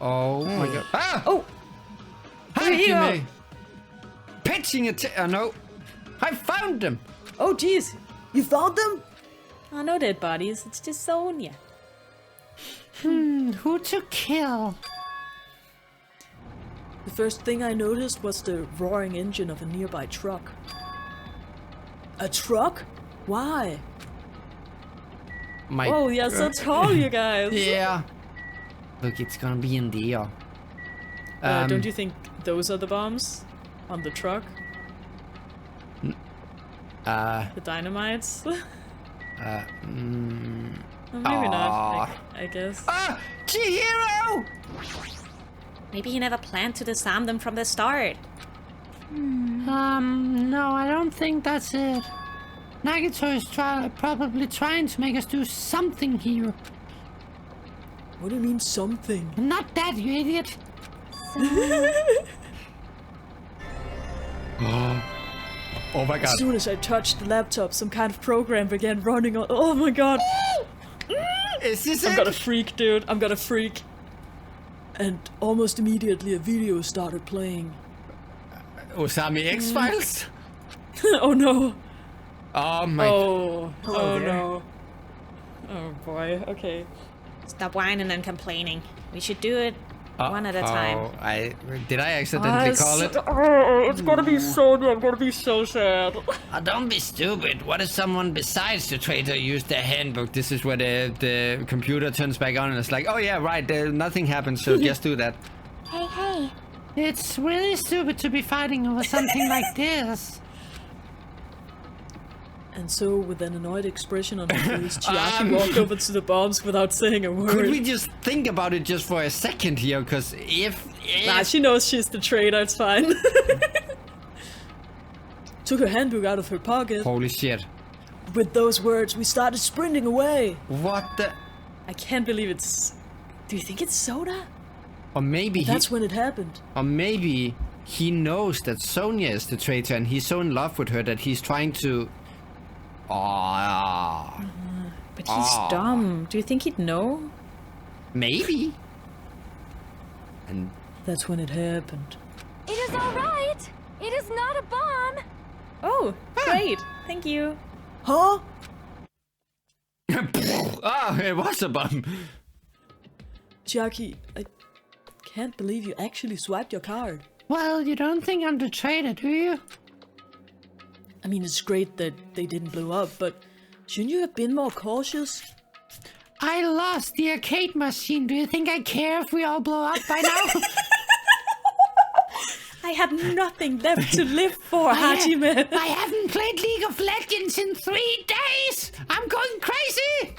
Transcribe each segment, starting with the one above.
Oh my god. Ah! Oh! Hi, Here you Kimmy! Pitching it. No. I found them! Oh, jeez. You found them? Oh, no dead bodies. It's just Sonia. Who to kill? The first thing I noticed was the roaring engine of a nearby truck. A truck? Why? My Oh, you're so tall, you guys. Yeah. Look, it's gonna be in the air. Don't you think those are the bombs on the truck? The dynamites? Well, maybe not, I guess. Ah! Chihiro! Maybe he never planned to disarm them from the start. No, I don't think that's it. Nagito is probably trying to make us do something here. What do you mean something? Not that, you idiot. Oh my god. As soon as I touched the laptop, some kind of program began running on. Oh my god! Is this I'm it? gonna freak, dude. I'm gonna freak. And almost immediately a video started playing. Osami X-Files? Oh no! Oh my... Oh, Hello there. no. Oh boy, okay. Stop whining and complaining. We should do it one at a time. Did I accidentally call it? Oh, it's gonna be Sonia. I'm gonna be so sad. Don't be stupid. What if someone besides the traitor used their handbook? This is where the computer turns back on and it's like, oh yeah, right, nothing happens, so just do that. Hey. It's really stupid to be fighting over something like this. And so, with an annoyed expression on her face, Chiaki walked over to the bombs without saying a word. Could we just think about it just for a second here? Because if... Nah, she knows she's the traitor, it's fine. Took her handbook out of her pocket. Holy shit. With those words, we started sprinting away. What the... I can't believe it's... Do you think it's Soda? Or maybe That's when it happened. Or maybe he knows that Sonia is the traitor and he's so in love with her that he's trying to... But he's dumb. Do you think he'd know? Maybe. And That's when it happened. It is all right. It is not a bomb. Oh, great. Thank you. Huh? it was a bomb. Chiaki, I can't believe you actually swiped your card. Well, you don't think I'm the traitor, do you? I mean, it's great that they didn't blow up, but shouldn't you have been more cautious? I lost the arcade machine. Do you think I care if we all blow up by now? I had nothing left to live for, Hajime. I haven't played League of Legends in 3 days. I'm going crazy.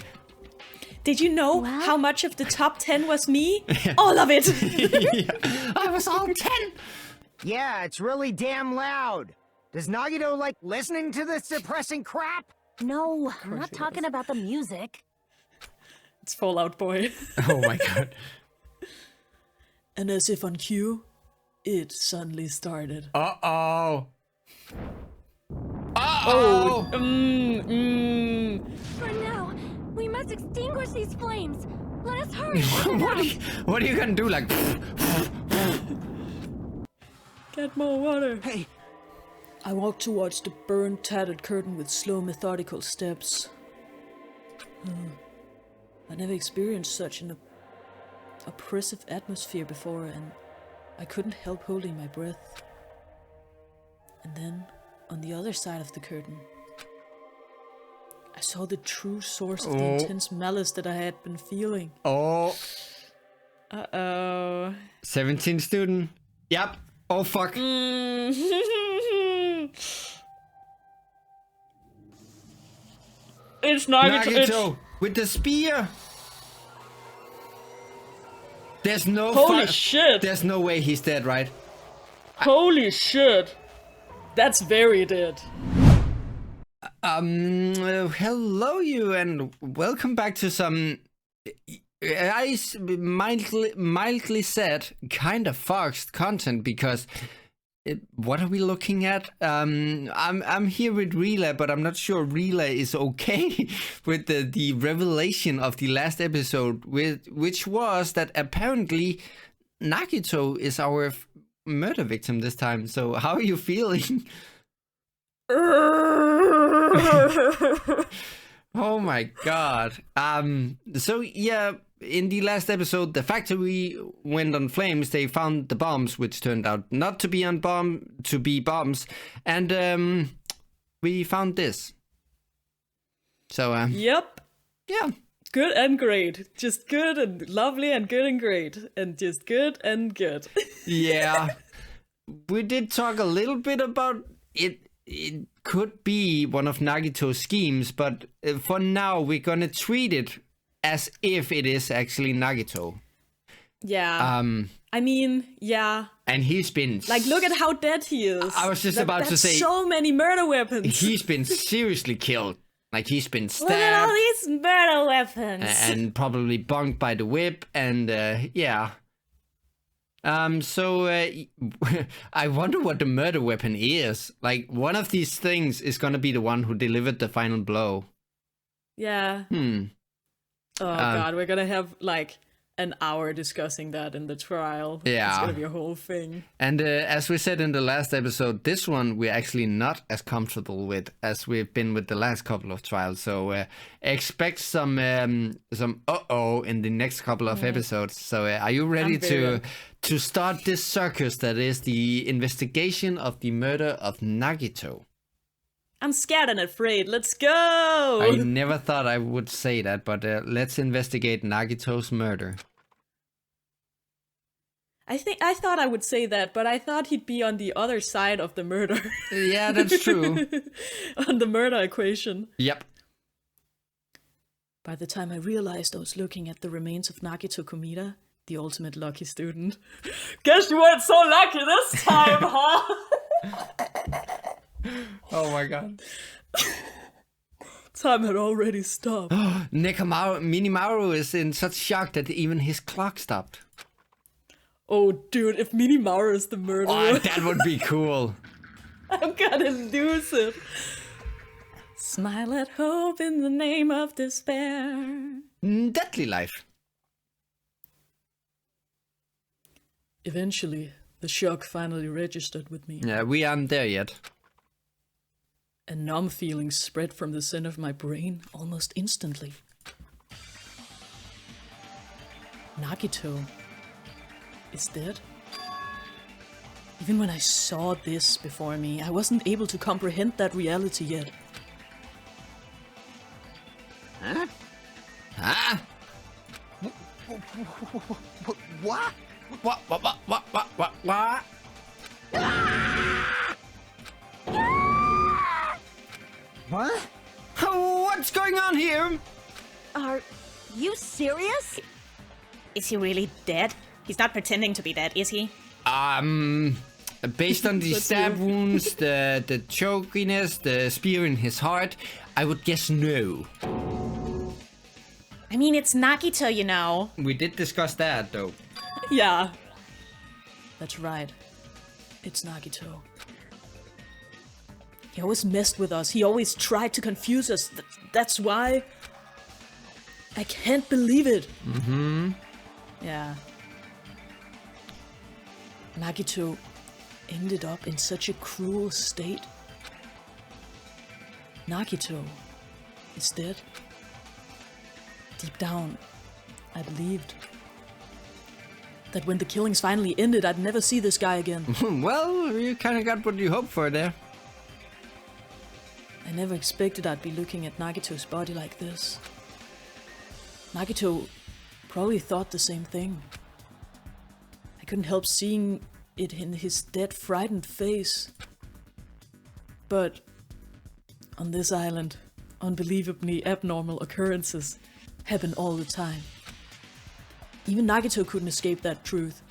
Did you know how much of the top 10 was me? All of it. I was all 10. Yeah, it's really damn loud. Does Nagito like listening to this depressing crap? No, I'm not talking about the music. It's Fallout Boy. Oh my god. And as if on cue, it suddenly started. Uh-oh. Oh! For now, we must extinguish these flames. Let us hurry. What are you gonna do? Like... Get more water. Hey. I walked towards the burned, tattered curtain with slow, methodical steps. I never experienced such an oppressive atmosphere before, and I couldn't help holding my breath. And then, on the other side of the curtain, I saw the true source of the intense malice that I had been feeling. Oh. Uh-oh. 17 student. Yep. Oh fuck. It's Nagito. Nagito with the spear. There's no Holy shit! There's no way he's dead, right? Holy shit! That's very dead. Hello you and welcome back to some mildly said, kind of foxed content because what are we looking at? I'm here with Rela, but I'm not sure Rela is okay with the revelation of the last episode, which was that apparently Nagito is our murder victim this time. So how are you feeling? Oh my god. So yeah, in the last episode, the factory went on flames. They found the bombs, which turned out not to be bombs, and we found this. So Yep. yeah. Good and great. Just good and lovely and good and great. And just good and good. Yeah. We did talk a little bit about it. It could be one of Nagito's schemes, but for now we're gonna treat it as if it is actually Nagito. Yeah. I mean, yeah. And he's been Like, look at how dead he is. I was just about to say, so many murder weapons. he's been seriously killed. Like, he's been Look at all stabbed these murder weapons. and probably bunked by the whip, and yeah. So I wonder what the murder weapon is. Like, one of these things is gonna be the one who delivered the final blow. Yeah. Oh god, we're gonna have like an hour discussing that in the trial. Yeah. It's gonna be a whole thing. And as we said in the last episode, this one we're actually not as comfortable with as we've been with the last couple of trials. So expect some uh-oh in the next couple of episodes. So are you ready to start this circus that is the investigation of the murder of Nagito? I'm scared and afraid. Let's go! I never thought I would say that, but let's investigate Nagito's murder. I thought I would say that, but I thought he'd be on the other side of the murder. Yeah, that's true. On the murder equation. Yep. By the time I realized I was looking at the remains of Nagito Komida, the ultimate lucky student. Guess you weren't so lucky this time, huh? Oh my god. Time had already stopped. Minimaru is in such shock that even his clock stopped. Oh, dude, if Minimaru is the murderer, Oh, that would be cool. I'm gonna lose it. Smile at hope in the name of despair. Deadly life. Eventually, the shock finally registered with me. Yeah, we aren't there yet. A numb feeling spread from the center of my brain almost instantly. Nagito is dead. Even when I saw this before me, I wasn't able to comprehend that reality yet. Huh? Huh? What? What? What? What's going on here? Are you serious? Is he really dead? He's not pretending to be dead, is he? Based on the stab wounds, the chokiness, the spear in his heart, I would guess no. I mean, it's Nagito, you know. We did discuss that, though. Yeah. That's right. It's Nagito. He always messed with us. He always tried to confuse us. That's why... I can't believe it. Mm-hmm. Yeah. Nagito ended up in such a cruel state. Nagito is dead. Deep down, I believed that when the killings finally ended, I'd never see this guy again. Well, you kind of got what you hoped for there. I never expected I'd be looking at Nagito's body like this. Nagito probably thought the same thing. I couldn't help seeing it in his dead, frightened face. But on this island, unbelievably abnormal occurrences happen all the time. Even Nagito couldn't escape that truth.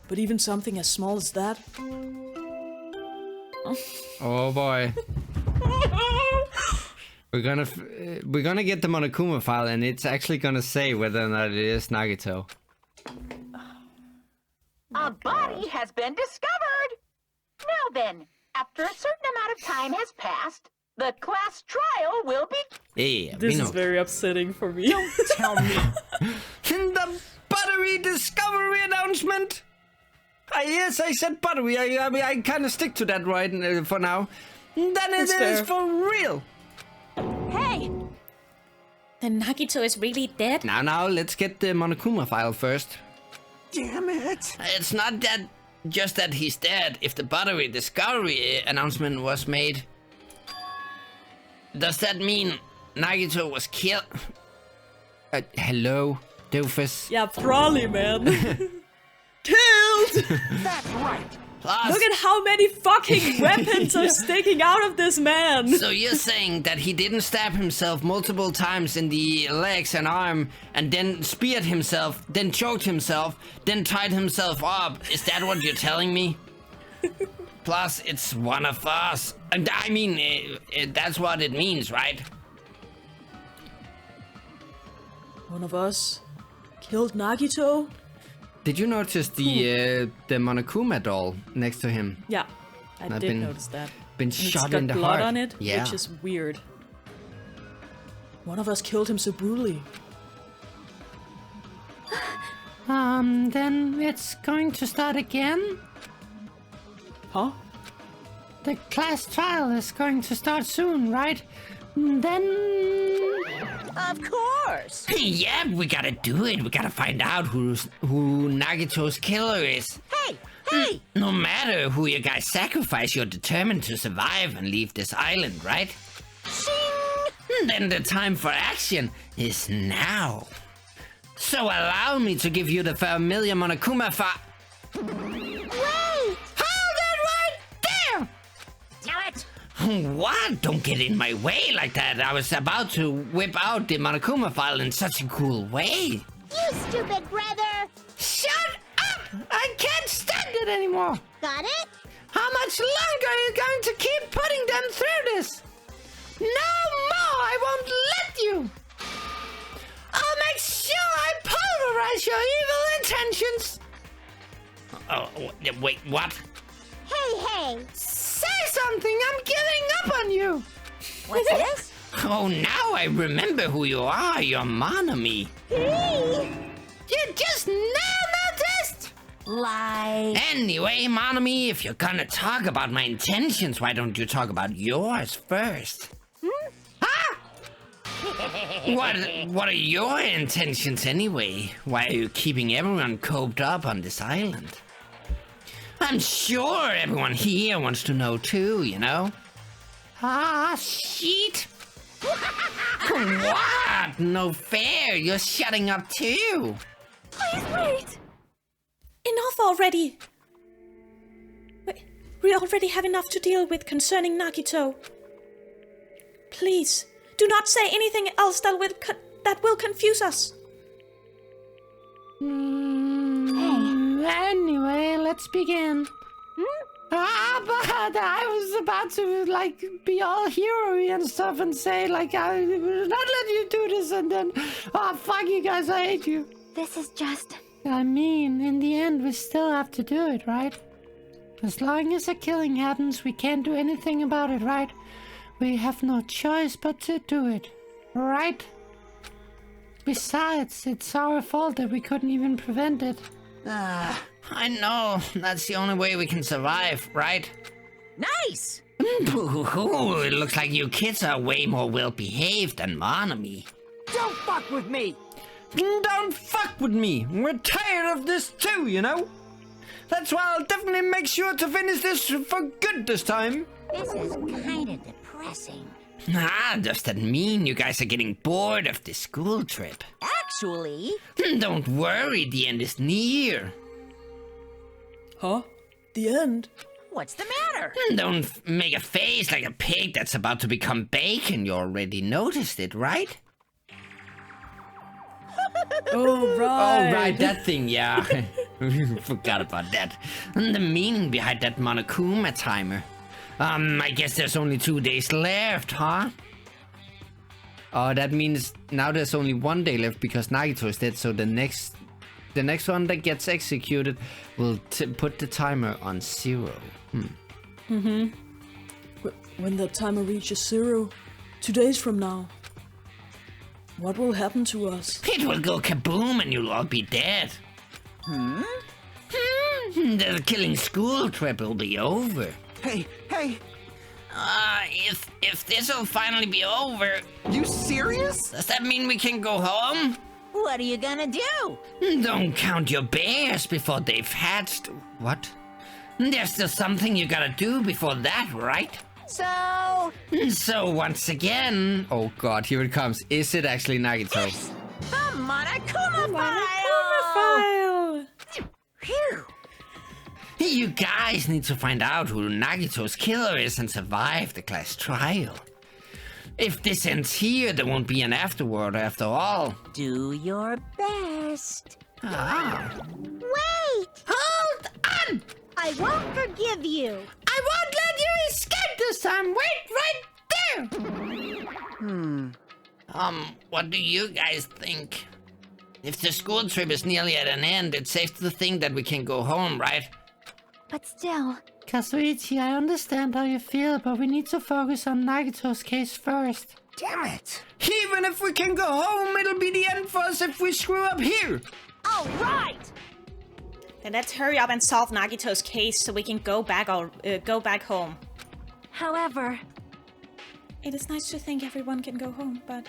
But even something as small as that... Oh boy. We're gonna get the Monokuma file, and it's actually gonna say whether or not it is Nagito. A body has been discovered! Now then, after a certain amount of time has passed, the class trial will be... Yeah, This we know. is very upsetting for me. Tell me. In the buttery discovery announcement! Yes, I said buttery. I kind of stick to that right for now. Then it is for real. Hey! Then Nagito is really dead? Now, let's get the Monokuma file first. Damn it. It's not that, just that he's dead. If the buttery discovery announcement was made, does that mean Nagito was killed? Hello, doofus. Yeah, probably, man. Killed! That's right. Plus, Look at how many fucking weapons are sticking out of this man. so you're saying that he didn't stab himself multiple times in the legs and arm, and then speared himself, then choked himself, then tied himself up? Is that what you're telling me? Plus, it's one of us. And I mean, that's what it means, right? One of us killed Nagito? Did you notice the Monokuma doll next to him? Yeah, I I've did been- notice that. Been And it's shot got in the blood heart. on it, Yeah. which is weird. One of us killed him so brutally. Then it's going to start again. Huh? The class trial is going to start soon, right? Then... Of course! Yeah, we gotta do it. We gotta find out who Nagito's killer is. Hey! No matter who you guys sacrifice, you're determined to survive and leave this island, right? Shing! Then the time for action is now. So allow me to give you the familiar Monokuma Wait! Hold it right there! Damn it! What? Don't get in my way like that. I was about to whip out the Monokuma file in such a cool way. You stupid brother! Shut up! I can't stand it anymore. Got it? How much longer are you going to keep putting them through this? No more! I won't let you! I'll make sure I pulverize your evil intentions! Oh, wait, what? Hey! Say something! I'm giving up on you! What's this? Oh, now I remember who you are. You're Monomi. You just now noticed! Lie. Anyway, Monomi, if you're gonna talk about my intentions, why don't you talk about yours first? Huh? What are your intentions anyway? Why are you keeping everyone coped up on this island? I'm sure everyone here wants to know too, you know? Ah, shit! What? No fair, you're shutting up too! Please wait! Enough already! We already have enough to deal with concerning Nagito. Please, do not say anything else that will confuse us. Anyway, let's begin. But I was about to, like, be all hero-y and stuff and say, like, I will not let you do this, and then, oh, fuck you guys, I hate you. This is just... I mean, in the end, we still have to do it, right? As long as a killing happens, we can't do anything about it, right? We have no choice but to do it, right? Besides, it's our fault that we couldn't even prevent it. I know, that's the only way we can survive, right? Nice! Boo-hoo, it looks like you kids are way more well-behaved than Monomi. Don't fuck with me. Don't fuck with me! We're tired of this too, you know? That's why I'll definitely make sure to finish this for good this time. This is kinda depressing. Ah, does that mean you guys are getting bored of the school trip? Actually... Don't worry, the end is near. Huh? The end? What's the matter? Don't make a face like a pig that's about to become bacon. You already noticed it, right? Oh, right. Oh, right, that thing, yeah. Forgot about that. And the meaning behind that Monokuma timer. I guess there's only 2 days left, huh? Oh, that means now there's only 1 day left because Nagito is dead. So the next one that gets executed will put the timer on 0. When the timer reaches 0, 2 days from now, what will happen to us? It will go kaboom and you'll all be dead. The killing school trip will be over. Hey! If this'll finally be over, You serious? does that mean we can go home? What are you gonna do? Don't count your bears before they've hatched. What? There's still something you gotta do before that, right? So, So once again, oh god, here it comes. Is it actually Nagito? the Monokuma File! Phew. You guys need to find out who Nagito's killer is and survive the class trial. If this ends here, there won't be an afterword after all. Do your best. Ah. Wait! Hold on! I won't forgive you. I won't let you escape this time! Wait right there! What do you guys think? If the school trip is nearly at an end, it's safe to think that we can go home, right? But still, Kazuichi, I understand how you feel, but we need to focus on Nagito's case first. Damn it! Even if we can go home, it'll be the end for us if we screw up here! all right! Then let's hurry up and solve Nagito's case so we can go back home. However, It is nice to think everyone can go home, but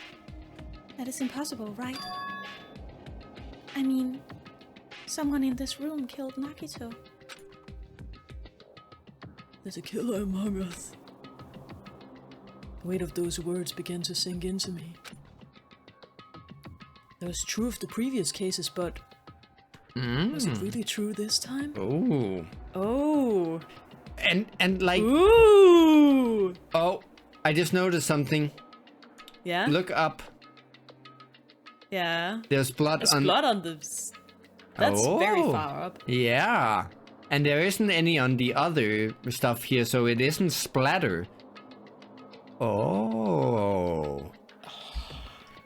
that is impossible, right? I mean, someone in this room killed Nagito. There's a killer among us. The weight of those words began to sink into me. That was true of the previous cases, but was it really true this time? Oh. Oh. And like, Ooh. oh, I just noticed something. Yeah? Look up. Yeah. There's blood There's on. blood on the... That's very Oh. far up. Yeah. And there isn't any on the other stuff here, so it isn't splatter. Oh.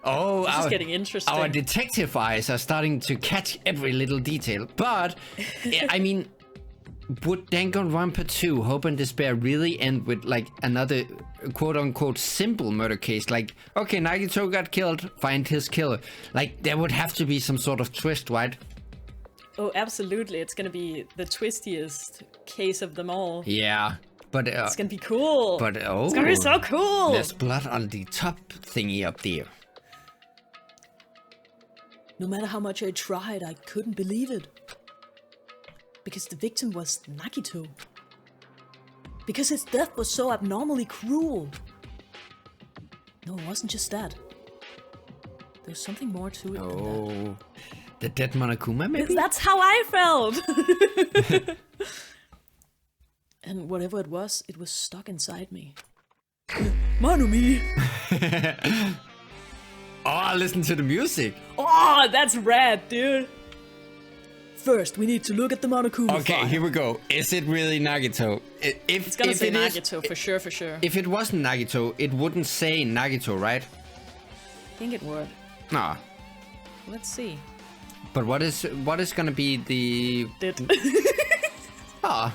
Oh, This is getting interesting. Our detective eyes are starting to catch every little detail. But, I mean, would Danganronpa 2 Hope and Despair really end with, like, another quote-unquote simple murder case? Like, okay, Nagito got killed, find his killer. Like, there would have to be some sort of twist, right? Oh, absolutely. It's gonna be the twistiest case of them all. Yeah, but... It's gonna be cool. But, oh... It's gonna be so cool! There's blood on the top thingy up there. No matter how much I tried, I couldn't believe it. Because the victim was Nagito. Because his death was so abnormally cruel. No, it wasn't just that. There was something more to it than that. Oh... The dead Monokuma, maybe? That's how I felt! And whatever it was stuck inside me. Manumi! Oh, listen to the music. Oh, that's rad, dude! First, we need to look at the Monokuma Okay, file. here we go. Is it really Nagito? It's gonna say it is- Nagito, for sure, for sure. If it wasn't Nagito, it wouldn't say Nagito, right? I think it would. Nah. Let's see. But what is gonna be the... Did. Ah.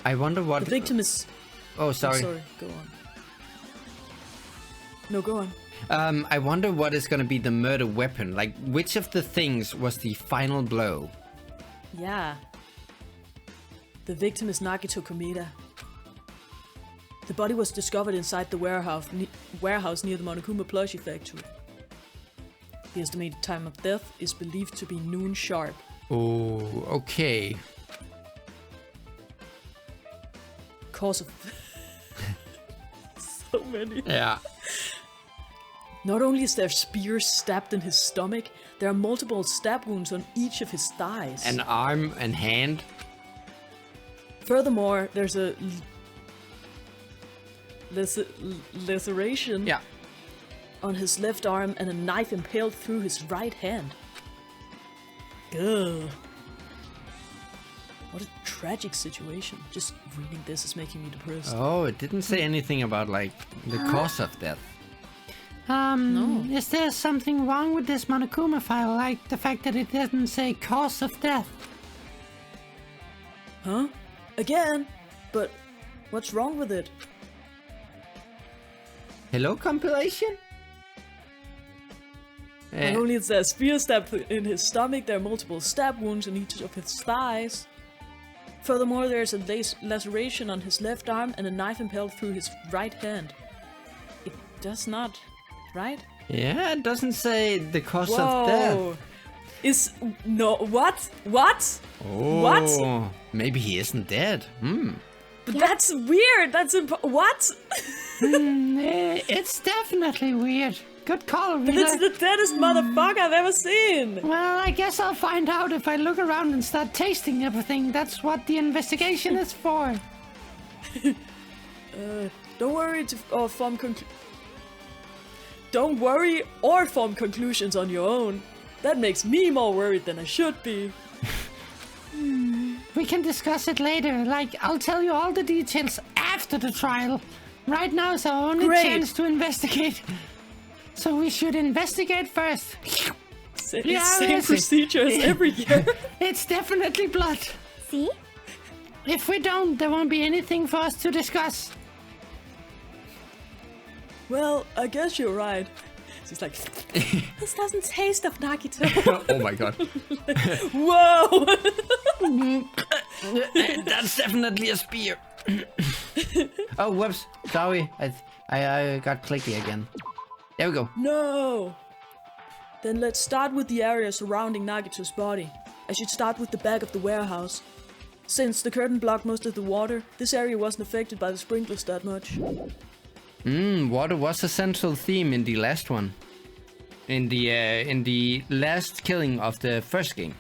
I wonder what... The victim is... Oh, sorry. Sorry, go on. No, go on. I wonder what is gonna be the murder weapon. Like, which of the things was the final blow? Yeah. The victim is Nagito Komeda. The body was discovered inside the warehouse near the Monokuma plushie factory. The estimated time of death is believed to be noon sharp. Oh, okay. Cause of... so many. Yeah. Not only is there spears stabbed in his stomach, there are multiple stab wounds on each of his thighs. An arm and hand. Furthermore, there's a laceration Yeah. on his left arm and a knife impaled through his right hand. Ugh. What a tragic situation. Just reading this is making me depressed. Oh, it didn't say anything about like the cause of death. No. Is there something wrong with this Monokuma file, like the fact that it doesn't say cause of death? Huh? Again? But what's wrong with it? Hello, compilation? Not only is there a spear stab in his stomach, there are multiple stab wounds in each of his thighs. Furthermore, there's a laceration on his left arm and a knife impaled through his right hand. It does not, right? Yeah, it doesn't say the cause Whoa. of death. What? What? Oh, What? Maybe he isn't dead. But that's weird. That's what? It's definitely weird. Good call, But Rita. it's the deadest motherfucker I've ever seen. Well, I guess I'll find out if I look around and start tasting everything. That's what the investigation is for. Don't worry or form Don't worry or form conclusions on your own. That makes me more worried than I should be. We can discuss it later. Like, I'll tell you all the details after the trial. Right now is our only Great. chance to investigate. So we should investigate first. Same it's- procedure as every year. It's definitely blood. See? If we don't, there won't be anything for us to discuss. Well, I guess you're right. She's like, This doesn't taste of Nagito. Oh my god. whoa! That's definitely a spear. Oh, whoops. Sorry. I got clicky again. There we go. No! Then let's start with the area surrounding Nagito's body. I should start with the back of the warehouse. Since the curtain blocked most of the water, this area wasn't affected by the sprinklers that much. Water was a central theme in the last one. In the last killing of the first game.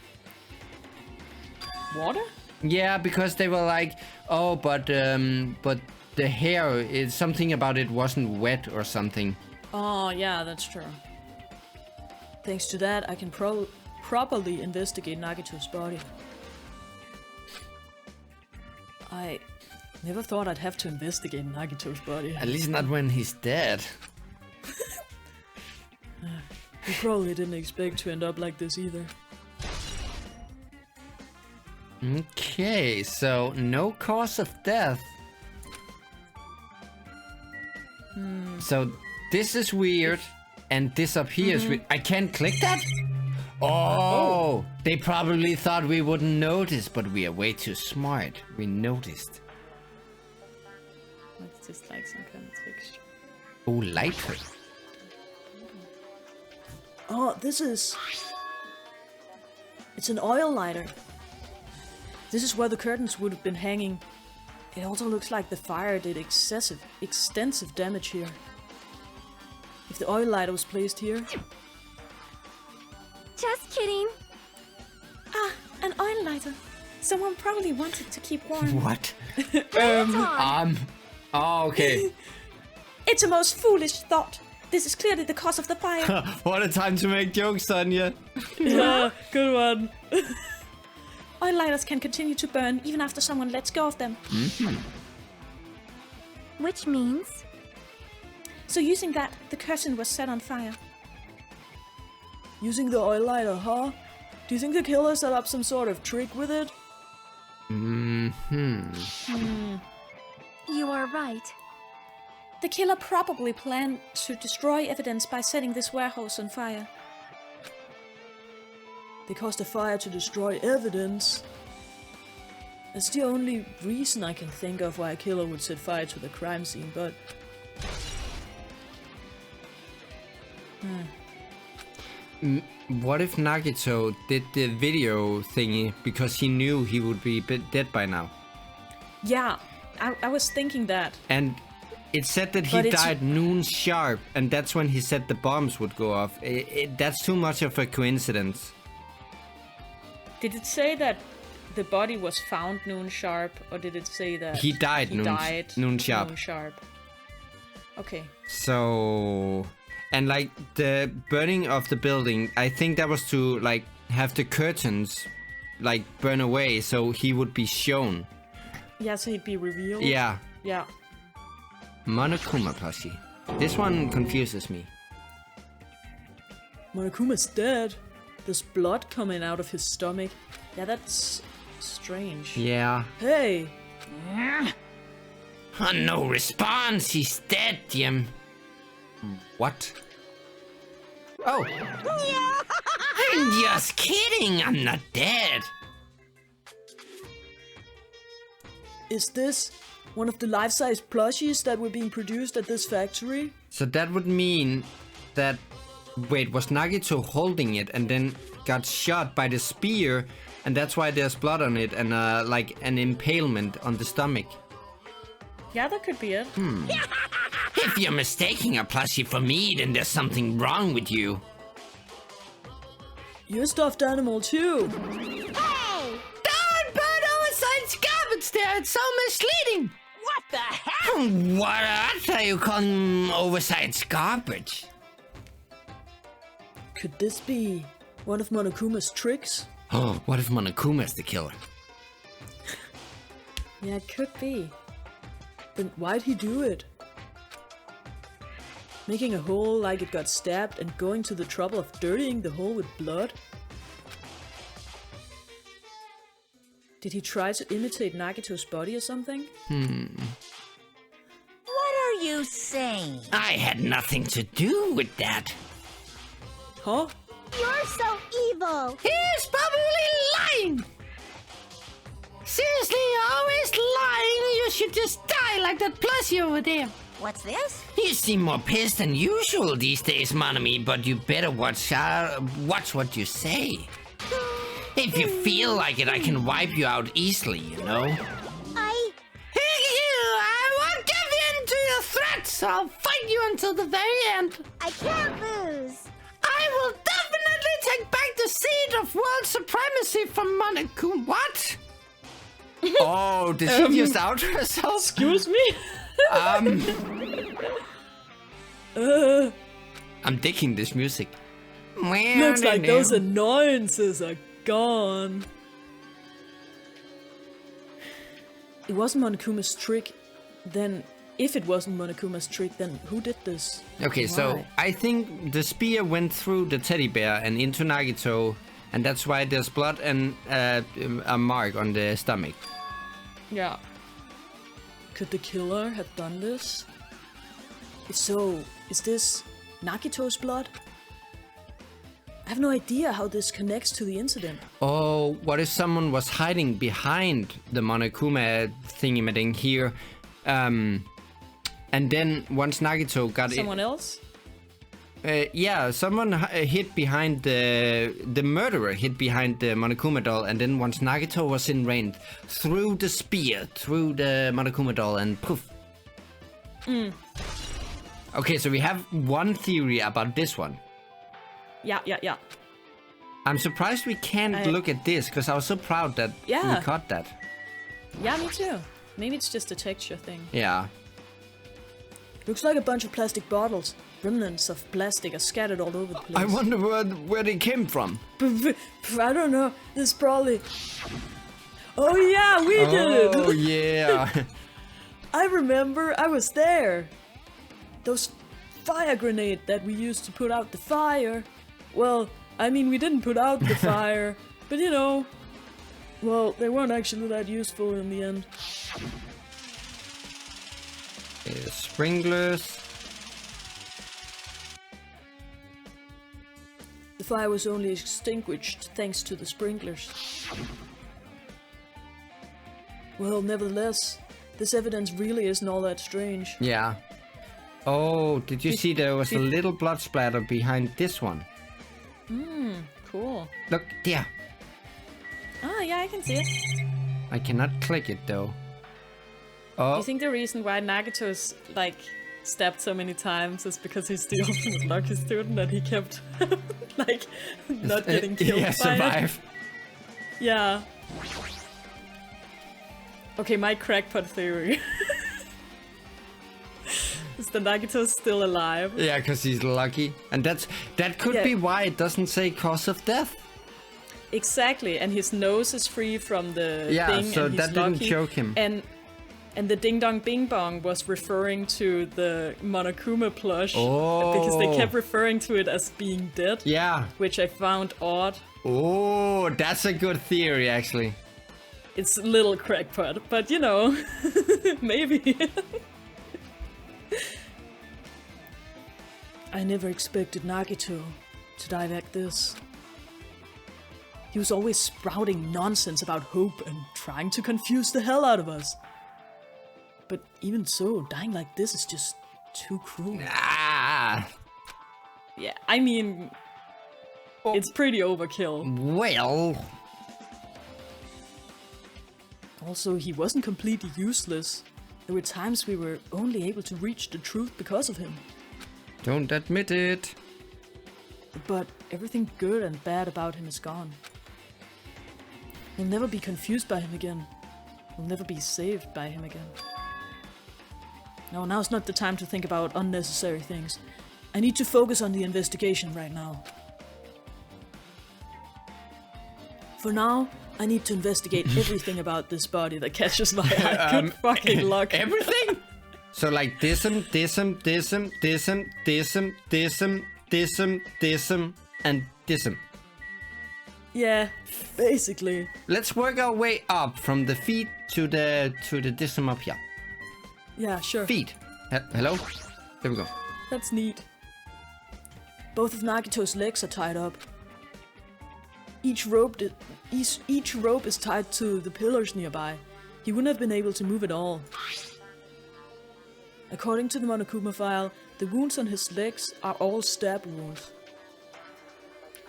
Water? Yeah, because they were like, oh, but the hair is something about it wasn't wet or something. Oh, yeah, that's true. Thanks to that, I can properly investigate Nagito's body. I never thought I'd have to investigate Nagito's body. At least not when he's dead. We probably didn't expect to end up like this either. Okay, so no cause of death. So this is weird, and this up here is weird. I can't click that? Oh, they probably thought we wouldn't notice, but we are way too smart. We noticed. It's just like some kind of texture. Oh, lighter. Oh, this is... It's an oil lighter. This is where the curtains would have been hanging. It also looks like the fire did extensive damage here. If the oil lighter was placed here... Just kidding. Ah, an oil lighter. Someone probably wanted to keep warm. What? Tom. Oh, okay. It's a most foolish thought. This is clearly the cause of the fire. What a time to make jokes, Sonia. Yeah, good one. Oil lighters can continue to burn even after someone lets go of them. Which means... So using that, the curtain was set on fire. Using the oil lighter, huh? Do you think the killer set up some sort of trick with it? You are right. The killer probably planned to destroy evidence by setting this warehouse on fire. They caused a fire to destroy evidence. That's the only reason I can think of why a killer would set fire to the crime scene, but... What if Nagito did the video thingy because he knew he would be dead by now? Yeah, I was thinking that. And it said that he But it's- died noon sharp, and that's when he said the bombs would go off. That's too much of a coincidence. Did it say that the body was found noon sharp, or did it say that He died noon sharp. Noon sharp. Okay. So, and like the burning of the building, I think that was to like have the curtains like burn away, so he would be shown. Yeah, so he'd be revealed. Yeah. Yeah. Monokuma plushie. This one confuses me. Monokuma's dead. There's blood coming out of his stomach. Yeah, that's strange. Yeah. Hey! Oh, no response. He's dead, Jim. What? Oh. I'm just kidding. I'm not dead. Is this one of the life-size plushies that were being produced at this factory? So that would mean that... Wait, was Nagito holding it and then got shot by the spear, and that's why there's blood on it and like an impalement on the stomach? Yeah, that could be it. If you're mistaking a plushie for me, then there's something wrong with you. You're a stuffed animal too. Don't put oversized garbage there, it's so misleading! What the heck? What else are you calling oversized garbage? Could this be one of Monokuma's tricks? Oh, what if Monokuma's the killer? Yeah, it could be. Then why'd he do it? Making a hole like it got stabbed and going to the trouble of dirtying the hole with blood? Did he try to imitate Nagito's body or something? What are you saying? I had nothing to do with that. Huh? You're so evil. He's probably lying! Seriously, you're always lying. You should just die like that plushie over there. What's this? You seem more pissed than usual these days, Monami, but you better watch what you say. If you feel like it, I can wipe you out easily, you know? I won't give in to your threats. I'll fight you until the very end. can't lose. I will definitely take back the seat of world supremacy from Monokuma. What? Oh, did she just out herself? Excuse me? I'm digging this music. Looks like those annoyances are gone. It wasn't Monokuma's trick. Then, if it wasn't Monokuma's trick, then who did this? Okay, so Why? I think the spear went through the teddy bear and into Nagito, and that's why there's blood and a mark on the stomach. Yeah. Could the killer have done this? If so, is this Nagito's blood? I have no idea how this connects to the incident. Oh, what if someone was hiding behind the Monokuma thingy-ma-ding here? And then once Nagito got Someone else? yeah, someone hid behind the murderer hid behind the Monokuma doll, and then once Nagito was in range, threw the spear through the Monokuma doll, and poof. Okay, so we have one theory about this one. Yeah. I'm surprised we can't look at this, because I was so proud that we caught that. Yeah, me too. Maybe it's just a texture thing. Yeah. Looks like a bunch of plastic bottles. Remnants of plastic are scattered all over the place. I wonder where they came from. I don't know. This probably... Oh yeah, we did it! Oh yeah. I remember, I was there. Those fire grenade that we used to put out the fire. Well, I mean, we didn't put out the fire, but you know, well, they weren't actually that useful in the end. Sprinklers. The fire was only extinguished thanks to the sprinklers. Well, nevertheless, this evidence really isn't all that strange. Yeah. Oh, did you see there was a little blood splatter behind this one? Cool. Look, there. Ah, yeah, I can see it. I cannot click it though. Do Oh, you think the reason why Nagito's, like, stabbed so many times is because he's the ultimate lucky student that he kept, like, not getting killed by it? survive. Yeah. Okay, my crackpot theory is that Nagito's still alive. Yeah, because he's lucky, and that could Yeah. be why it doesn't say cause of death. Exactly, and his nose is free from the thing, so and he's that didn't lucky. choke him. And the Ding Dong Bing Bong was referring to the Monokuma plush Oh. because they kept referring to it as being dead. Yeah. Which I found odd. Oh, that's a good theory, actually. It's a little crackpot, but you know, maybe. I never expected Nagito to die like this. He was always sprouting nonsense about hope and trying to confuse the hell out of us. But even so, dying like this is just too cruel. Ah. Yeah, I mean, it's pretty overkill. Well. Also, he wasn't completely useless. There were times we were only able to reach the truth because of him. Don't admit it. But everything good and bad about him is gone. We'll never be confused by him again. We'll never be saved by him again. No, now's not the time to think about unnecessary things. I need to focus on the investigation right now. For now, I need to investigate everything about this body that catches my eye. Good fucking luck. Everything? So like dism, and dism. Yeah, basically. Let's work our way up from the feet to the dism up here. Yeah, sure. Feet. Hello? There we go. That's neat. Both of Nagito's legs are tied up. Each rope is tied to the pillars nearby. He wouldn't have been able to move at all. According to the Monokuma file, the wounds on his legs are all stab wounds.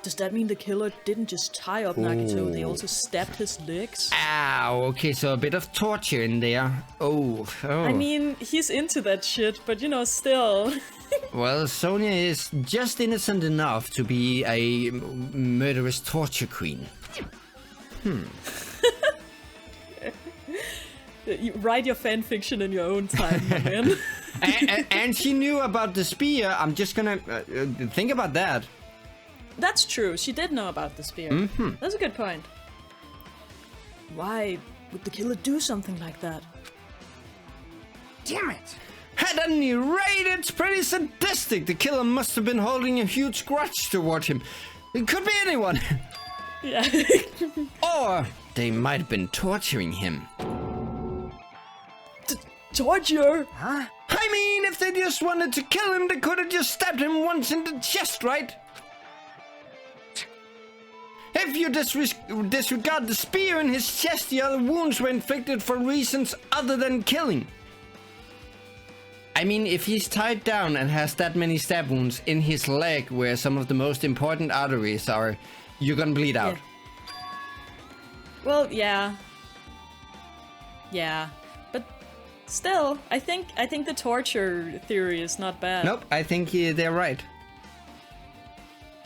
Does that mean the killer didn't just tie up Nagito, they also stabbed his legs? Ow, okay, so a bit of torture in there. Oh. I mean, he's into that shit, but you know, still. Well, Sonia is just innocent enough to be a murderous torture queen. You write your fanfiction in your own time, my man. and she knew about the spear. I'm just gonna think about that. That's true, she did know about the spear. That's a good point. Why would the killer do something like that? Damn it! At any rate, it's pretty sadistic. The killer must have been holding a huge grudge toward him. It could be anyone. Yeah. Or they might have been torturing him. Torture? Huh? I mean, if they just wanted to kill him, they could have just stabbed him once in the chest, right? If you disregard the spear in his chest, the other wounds were inflicted for reasons other than killing. I mean, if he's tied down and has that many stab wounds in his leg where some of the most important arteries are, you're gonna bleed out. Yeah. Well, yeah. Yeah. But still, I think the torture theory is not bad. Nope, I think they're right.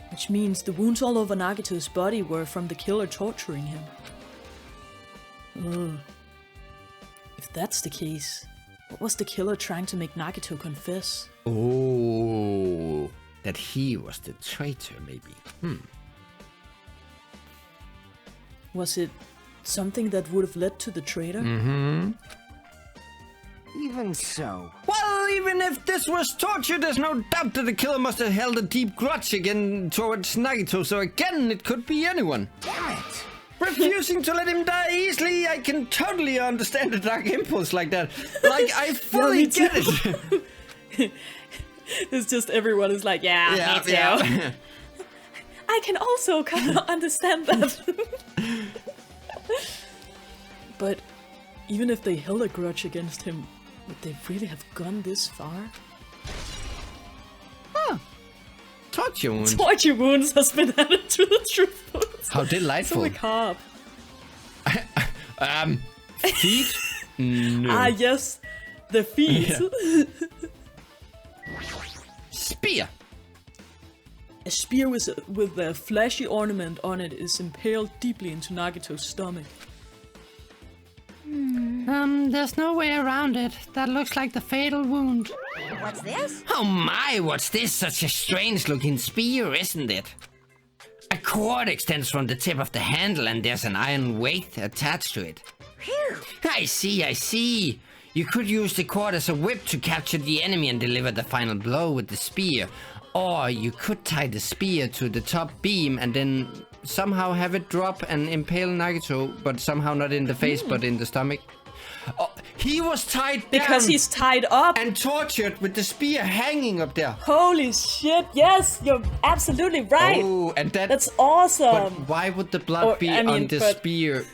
Which means the wounds all over Nagito's body were from the killer torturing him. Ugh. If that's the case, what was the killer trying to make Nagito confess? Oh, that he was the traitor, maybe. Was it something that would have led to the traitor? Even so. Well, even if this was torture, there's no doubt that the killer must have held a deep grudge again towards Nagito, so again, it could be anyone. Damn it! Refusing to let him die easily, I can totally understand a dark impulse like that. Like, I fully get it. It's just everyone is like, yeah, me too. I can also kind of understand that. But even if they held a grudge against him, would they really have gone this far? Torture wound. Torture wounds has been added to the truth books. How delightful. So macabre. Feet? No. Ah, yes. The feet. Yeah. Spear. A spear with a flashy ornament on it is impaled deeply into Nagito's stomach. There's no way around it. That looks like the fatal wound. What's this? Oh my, what's this? Such a strange looking spear, isn't it? A cord extends from the tip of the handle and there's an iron weight attached to it. Phew. I see. You could use the cord as a whip to capture the enemy and deliver the final blow with the spear. Or you could tie the spear to the top beam and then somehow have it drop and impale Nagito, but somehow not in the face, but in the stomach. Oh, he was tied down Because he's tied up. and tortured with the spear hanging up there. Holy shit, yes, you're absolutely right. Oh, and That's awesome. But why would the blood be on the spear?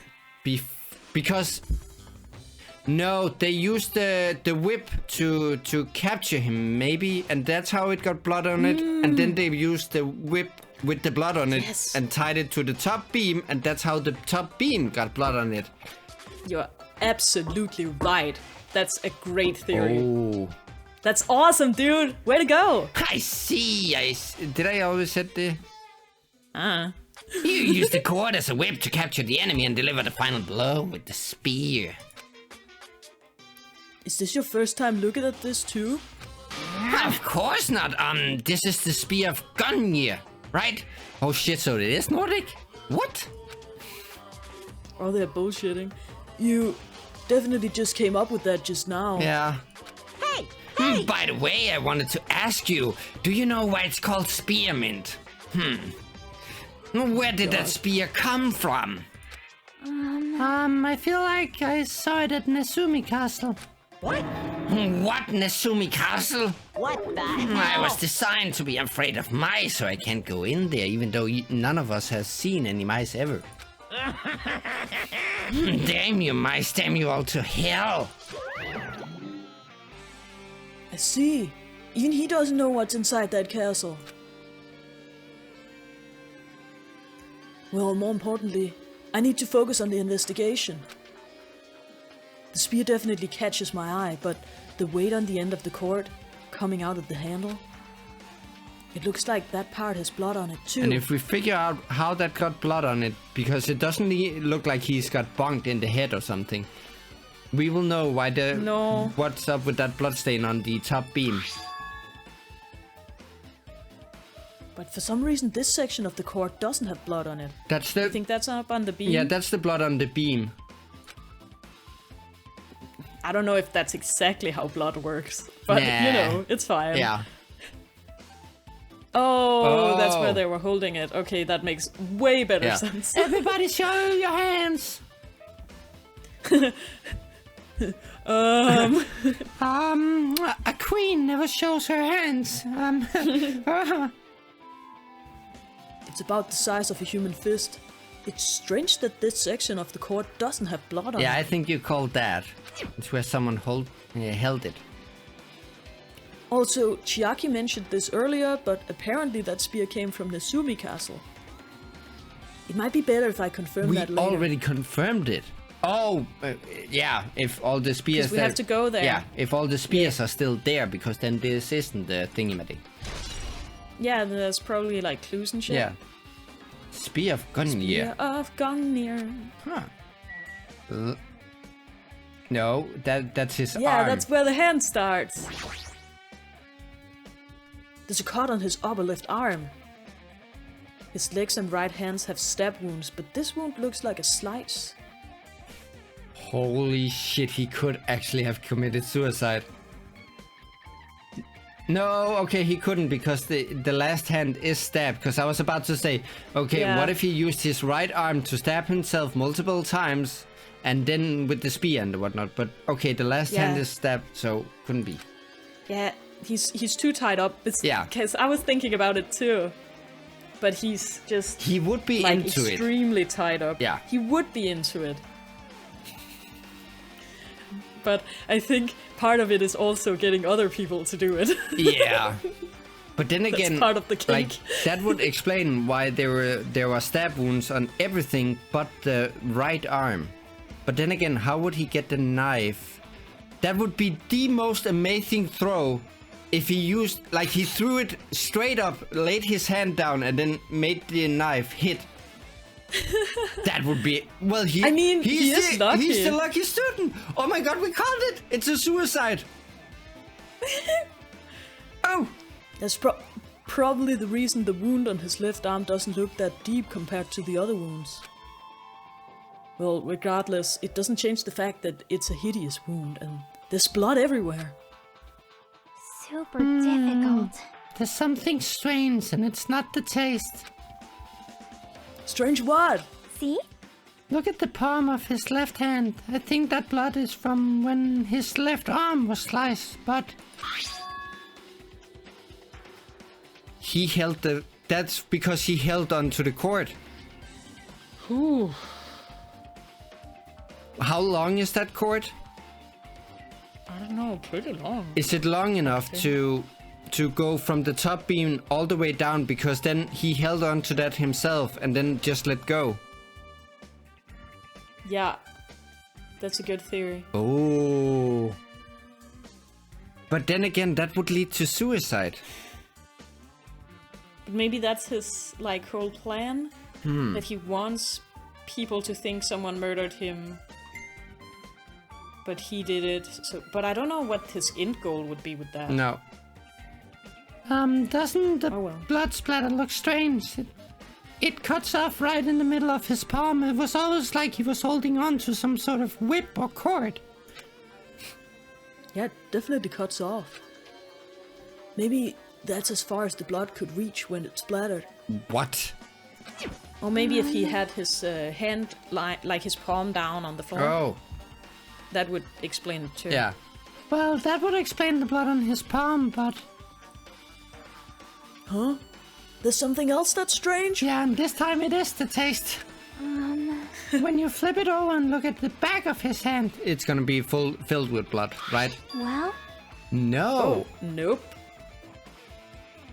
Because no, they used the whip to capture him, maybe, and that's how it got blood on it. And then they used the whip with the blood on it and tied it to the top beam, and that's how the top beam got blood on it. You're absolutely right. That's a great theory. Oh, That's awesome, dude. Way to go. I see. Did I always said the? You use the cord as a whip to capture the enemy and deliver the final blow with the spear. Is this your first time looking at this too? Of course not. This is the spear of Gungnir, right? Oh shit, so it is Nordic? What? Oh, they're bullshitting. You definitely just came up with that just now. Yeah. Hey, By the way, I wanted to ask you, do you know why it's called spearmint? Where did that spear come from? I feel like I saw it at Nesumi Castle. what? What, Nesumi Castle? What the hell? I was designed to be afraid of mice, so I can't go in there, even though none of us has seen any mice ever. Damn you mice, damn you all to hell. I see. Even he doesn't know what's inside that castle. Well, more importantly, I need to focus on the investigation. The spear definitely catches my eye, but the weight on the end of the cord, coming out of the handle, it looks like that part has blood on it too. And if we figure out how that got blood on it, because it doesn't look like he's got bonked in the head or something, we will know why what's up with that blood stain on the top beam. But for some reason, this section of the cord doesn't have blood on it. That's I the think that's up on the beam. yeah, that's the blood on the beam. I don't know if that's exactly how blood works, but Nah. you know, it's fine. Yeah. Oh, that's where they were holding it. Okay, that makes way better Yeah. sense. Everybody show your hands. A queen never shows her hands. It's about the size of a human fist. It's strange that this section of the cord doesn't have blood on Yeah, I it. think you called that. It's where someone held it. Also, Chiaki mentioned this earlier, but apparently that spear came from Nesumi Castle. It might be better if I confirm We that later. already confirmed it. Oh, yeah, if all the spears... 'Cause we have to go there. Yeah, if all the spears are still there, because then this isn't the thingy-majig. Yeah, there's probably like clues and shit. Yeah. Spear of Gungnir. Spear of Gungnir. Huh. No, that's his Yeah, arm. that's where the hand starts. There's a cut on his upper left arm. His legs and right hands have stab wounds, but this wound looks like a slice. Holy shit, he could actually have committed suicide. No, okay, he couldn't, because the last hand is stabbed. Because I was about to say, okay, Yeah. what if he used his right arm to stab himself multiple times, and then with the spear and whatnot? But okay, the last hand Yeah. is stabbed, so couldn't be. Yeah, he's too tied up. Yeah. Because I was thinking about it too. But he's just He would be like into it. extremely tied up. Yeah. He would be into it. But I think part of it is also getting other people to do it. Yeah. But then again, part of the cake. like that would explain why there were stab wounds on everything but the right arm. But then again, how would he get the knife? That would be the most amazing throw if he used, like, he threw it straight up, laid his hand down, and then made the knife hit. That would be, well, he is lucky. He's the lucky student. Oh my god, we called it. It's a suicide. Oh. probably the reason the wound on his left arm doesn't look that deep compared to the other wounds. Well, regardless, it doesn't change the fact that it's a hideous wound and there's blood everywhere. Super difficult. There's something strange, and it's not the taste. Strange what? See? Look at the palm of his left hand. I think that blood is from when his left arm was sliced, but... He held the... That's because he held onto the cord. Ooh. How long is that cord? I don't know, pretty long. Is it long enough to go from the top beam all the way down? Because then he held on to that himself and then just let go. Yeah, that's a good theory. Oh. But then again, that would lead to suicide. But maybe that's his, like, whole plan? That he wants people to think someone murdered him. But he did it, so... But I don't know what his end goal would be with that. No. Doesn't the Oh, well. blood splatter look strange? It cuts off right in the middle of his palm. It was almost like he was holding on to some sort of whip or cord. Yeah, it definitely cuts off. Maybe that's as far as the blood could reach when it splattered. What? Or maybe if he had his hand, like his palm down on the floor. Oh. That would explain it too. Yeah. Well, that would explain the blood on his palm, but... Huh? There's something else that's strange? Yeah, and this time it is the taste. When you flip it over and look at the back of his hand... It's gonna be filled with blood, right? Well, No. Nope.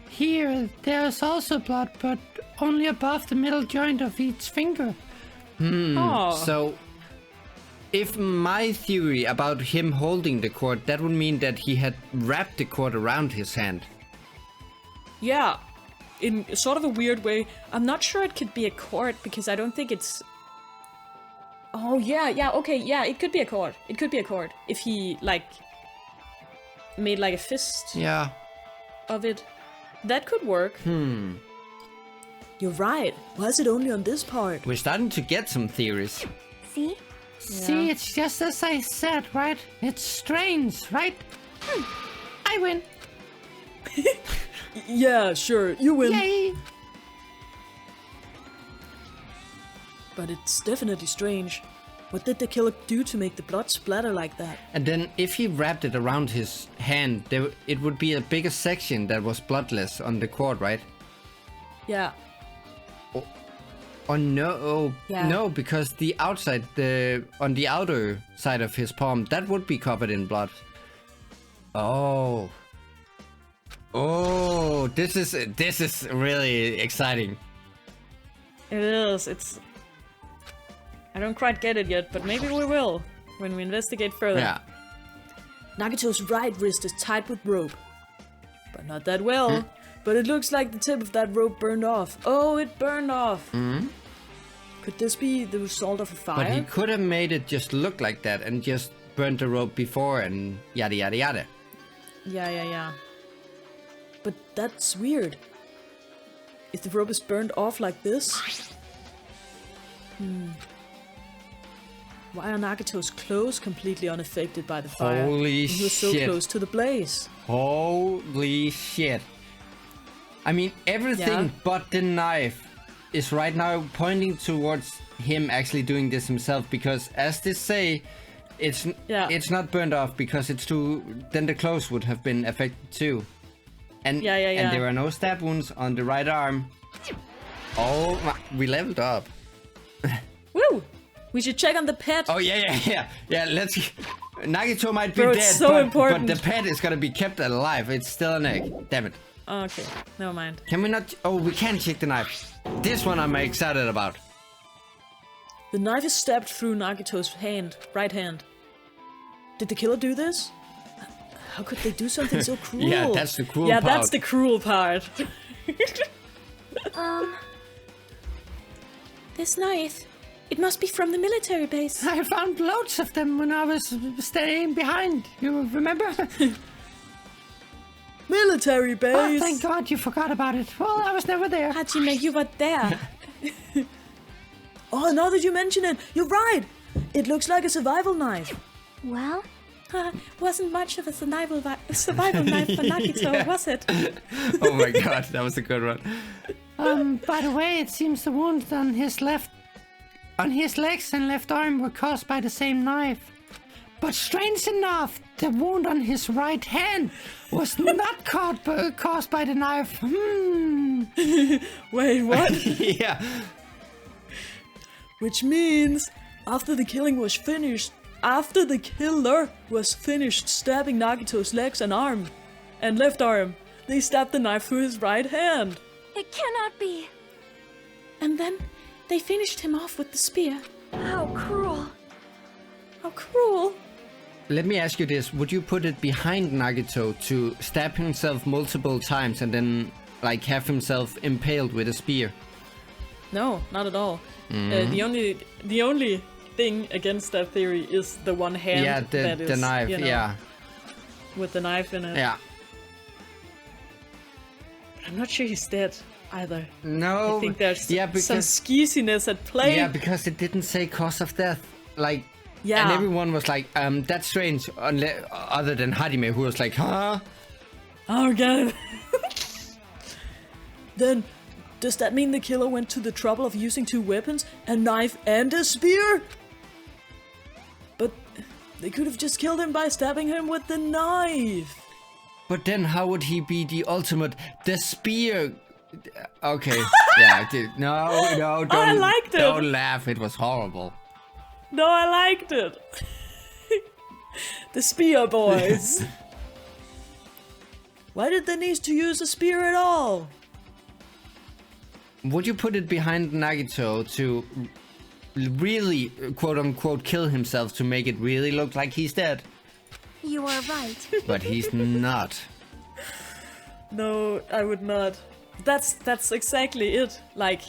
Here, there's also blood, but only above the middle joint of each finger. Oh. So, if my theory about him holding the cord, that would mean that he had wrapped the cord around his hand. Yeah. In sort of a weird way. I'm not sure it could be a cord because I don't think it's... Oh, yeah, okay, yeah, it could be a cord. It could be a cord. If he, like, made like a fist Yeah. of it. That could work. You're right. Why is it only on this part? We're starting to get some theories. see? See, it's just as I said, right? It's strange, right? I win. Yeah, sure, you win. Yay! But it's definitely strange. What did the killer do to make the blood splatter like that? And then if he wrapped it around his hand, it would be a bigger section that was bloodless on the cord, right? Yeah. Oh no, Yeah. no, because the outside, on the outer side of his palm, that would be covered in blood. Oh. Oh, this is really exciting. It is, it's... I don't quite get it yet, but maybe we will, when we investigate further. Yeah. Nagito's right wrist is tied with rope. But not that well. But it looks like the tip of that rope burned off. Oh, it burned off! Could this be the result of a fire? But he could have made it just look like that and just burnt the rope before and yada yada yada. Yeah. But that's weird. If the rope is burned off like this... Why are Nagito's clothes completely unaffected by the fire? Holy He was so shit. close to the blaze. Holy shit. I mean, everything Yeah. but the knife is right now pointing towards him actually doing this himself, because as they say, it's not burned off because it's too... Then the clothes would have been affected too. And, Yeah. and there are no stab wounds on the right arm. Oh my, we leveled up. Woo! We should check on the pet. Oh yeah, let's... Nagito might be Bro, dead, it's so important. but the pet is gonna be kept alive. It's still an egg. Damn it. Okay, never mind. Can we not... Oh, we can check the knife. This one I'm excited about. The knife is stabbed through Nagito's hand, right hand. Did the killer do this? How could they do something so cruel? Yeah, that's the cruel Yeah, part. that's the cruel part. This knife. It must be from the military base. I found loads of them when I was staying behind. You remember? military base. Oh, thank God you forgot about it. Well, I was never there. Hajime, you were there. Oh, now that you mention it, you're right. It looks like a survival knife. Well, Wasn't much of a survival knife for Nagito, was it? Oh my God, that was a good one. By the way, it seems the wounds on his legs and left arm were caused by the same knife. But strange enough, the wound on his right hand was not caused by the knife. Wait, what? Yeah. Which means, after the killer was finished stabbing Nagito's legs and arm, and left arm, they stabbed the knife through his right hand. it cannot be. And then they finished him off with the spear. How cruel. How cruel. Let me ask you this. Would you put it behind Nagito to stab himself multiple times and then, like, have himself impaled with a spear? No, not at all. The only thing against that theory is the one hand. Yeah, that is, the knife, you know, yeah. with the knife in it. Yeah. I'm not sure he's dead either. No. I think there's because, some skeeziness at play. Yeah, because it didn't say cause of death. Like, Yeah. and everyone was like, that's strange, other than Hajime, who was like, huh? Oh god. Then, does that mean the killer went to the trouble of using two weapons, a knife and a spear? But they could have just killed him by stabbing him with the knife. But then how would he be the ultimate? The spear. Okay. Yeah. No, don't. I liked it. Don't laugh. It was horrible. No, I liked it. The spear boys. Why did they need to use a spear at all? Would you put it behind Nagito to really, quote unquote, kill himself to make it really look like he's dead? You are right. But he's not. No, I would not. That's exactly it. Like,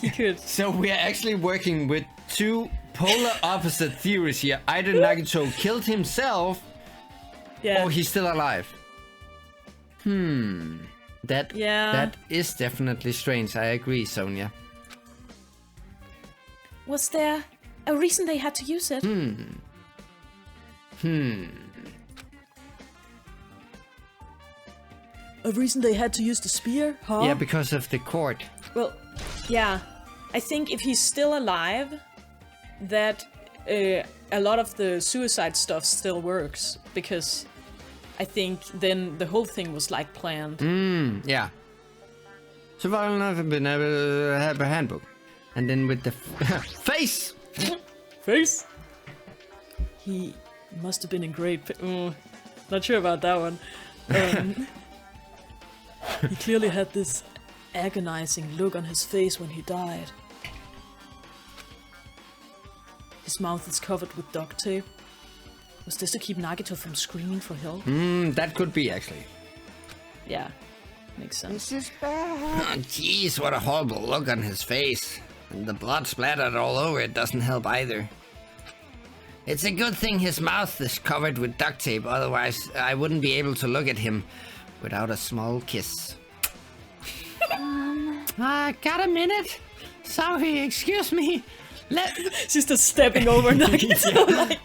he could. So we are actually working with two polar opposite theories here. Either Nagito killed himself, Yeah. or he's still alive. That is definitely strange. I agree, Sonia. Was there a reason they had to use it? A reason they had to use the spear, huh? Yeah, because of the cord. Well, yeah. I think if he's still alive, that a lot of the suicide stuff still works, because I think then the whole thing was like planned. Yeah. Survival knife have been able to have a handbook. And then with the face! Face? He must have been in great not sure about that one. He clearly had this agonizing look on his face when he died. His mouth is covered with duct tape. Was this to keep Nagito from screaming for help? That could be actually. Yeah, makes sense. This is bad. Oh, jeez, what a horrible look on his face. And the blood splattered all over it doesn't help either. It's a good thing his mouth is covered with duct tape, otherwise I wouldn't be able to look at him without a small kiss. Got a minute? Sorry, excuse me. She's just stepping over Nagito. Like...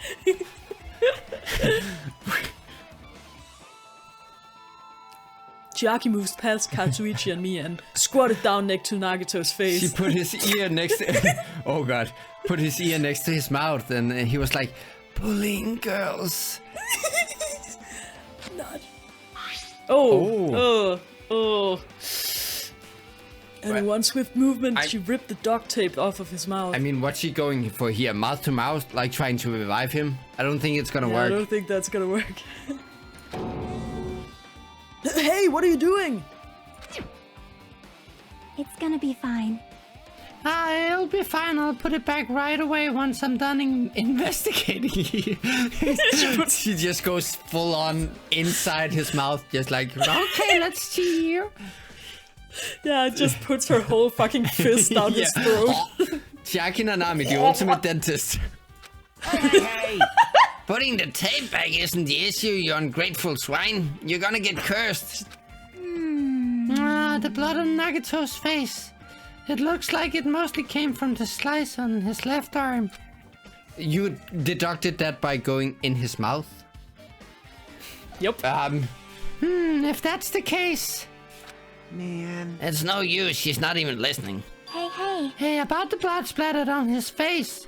Chiaki moves past Katsuichi and me and squatted down next to Nagito's face. She put his ear next to... Oh god. Put his ear next to his mouth and he was like, bullying girls. Not. Oh. And in one swift movement, she ripped the duct tape off of his mouth. I mean, what's she going for here? Mouth to mouth? Like trying to revive him? I don't think it's gonna work. I don't think that's gonna work. Hey, what are you doing? It's gonna be fine. It'll be fine. I'll put it back right away once I'm done investigating. She just goes full on inside his mouth, just like, okay, let's see here. Yeah, it just puts her whole fucking fist down his throat. Chiaki Nanami, the ultimate dentist. Hey, Putting the tape back isn't the issue, you ungrateful swine. You're gonna get cursed. The blood on Nagato's face. It looks like it mostly came from the slice on his left arm. You deducted that by going in his mouth? Yep. If that's the case. Man. It's no use, she's not even listening. Hey. Hey, about the blood splattered on his face.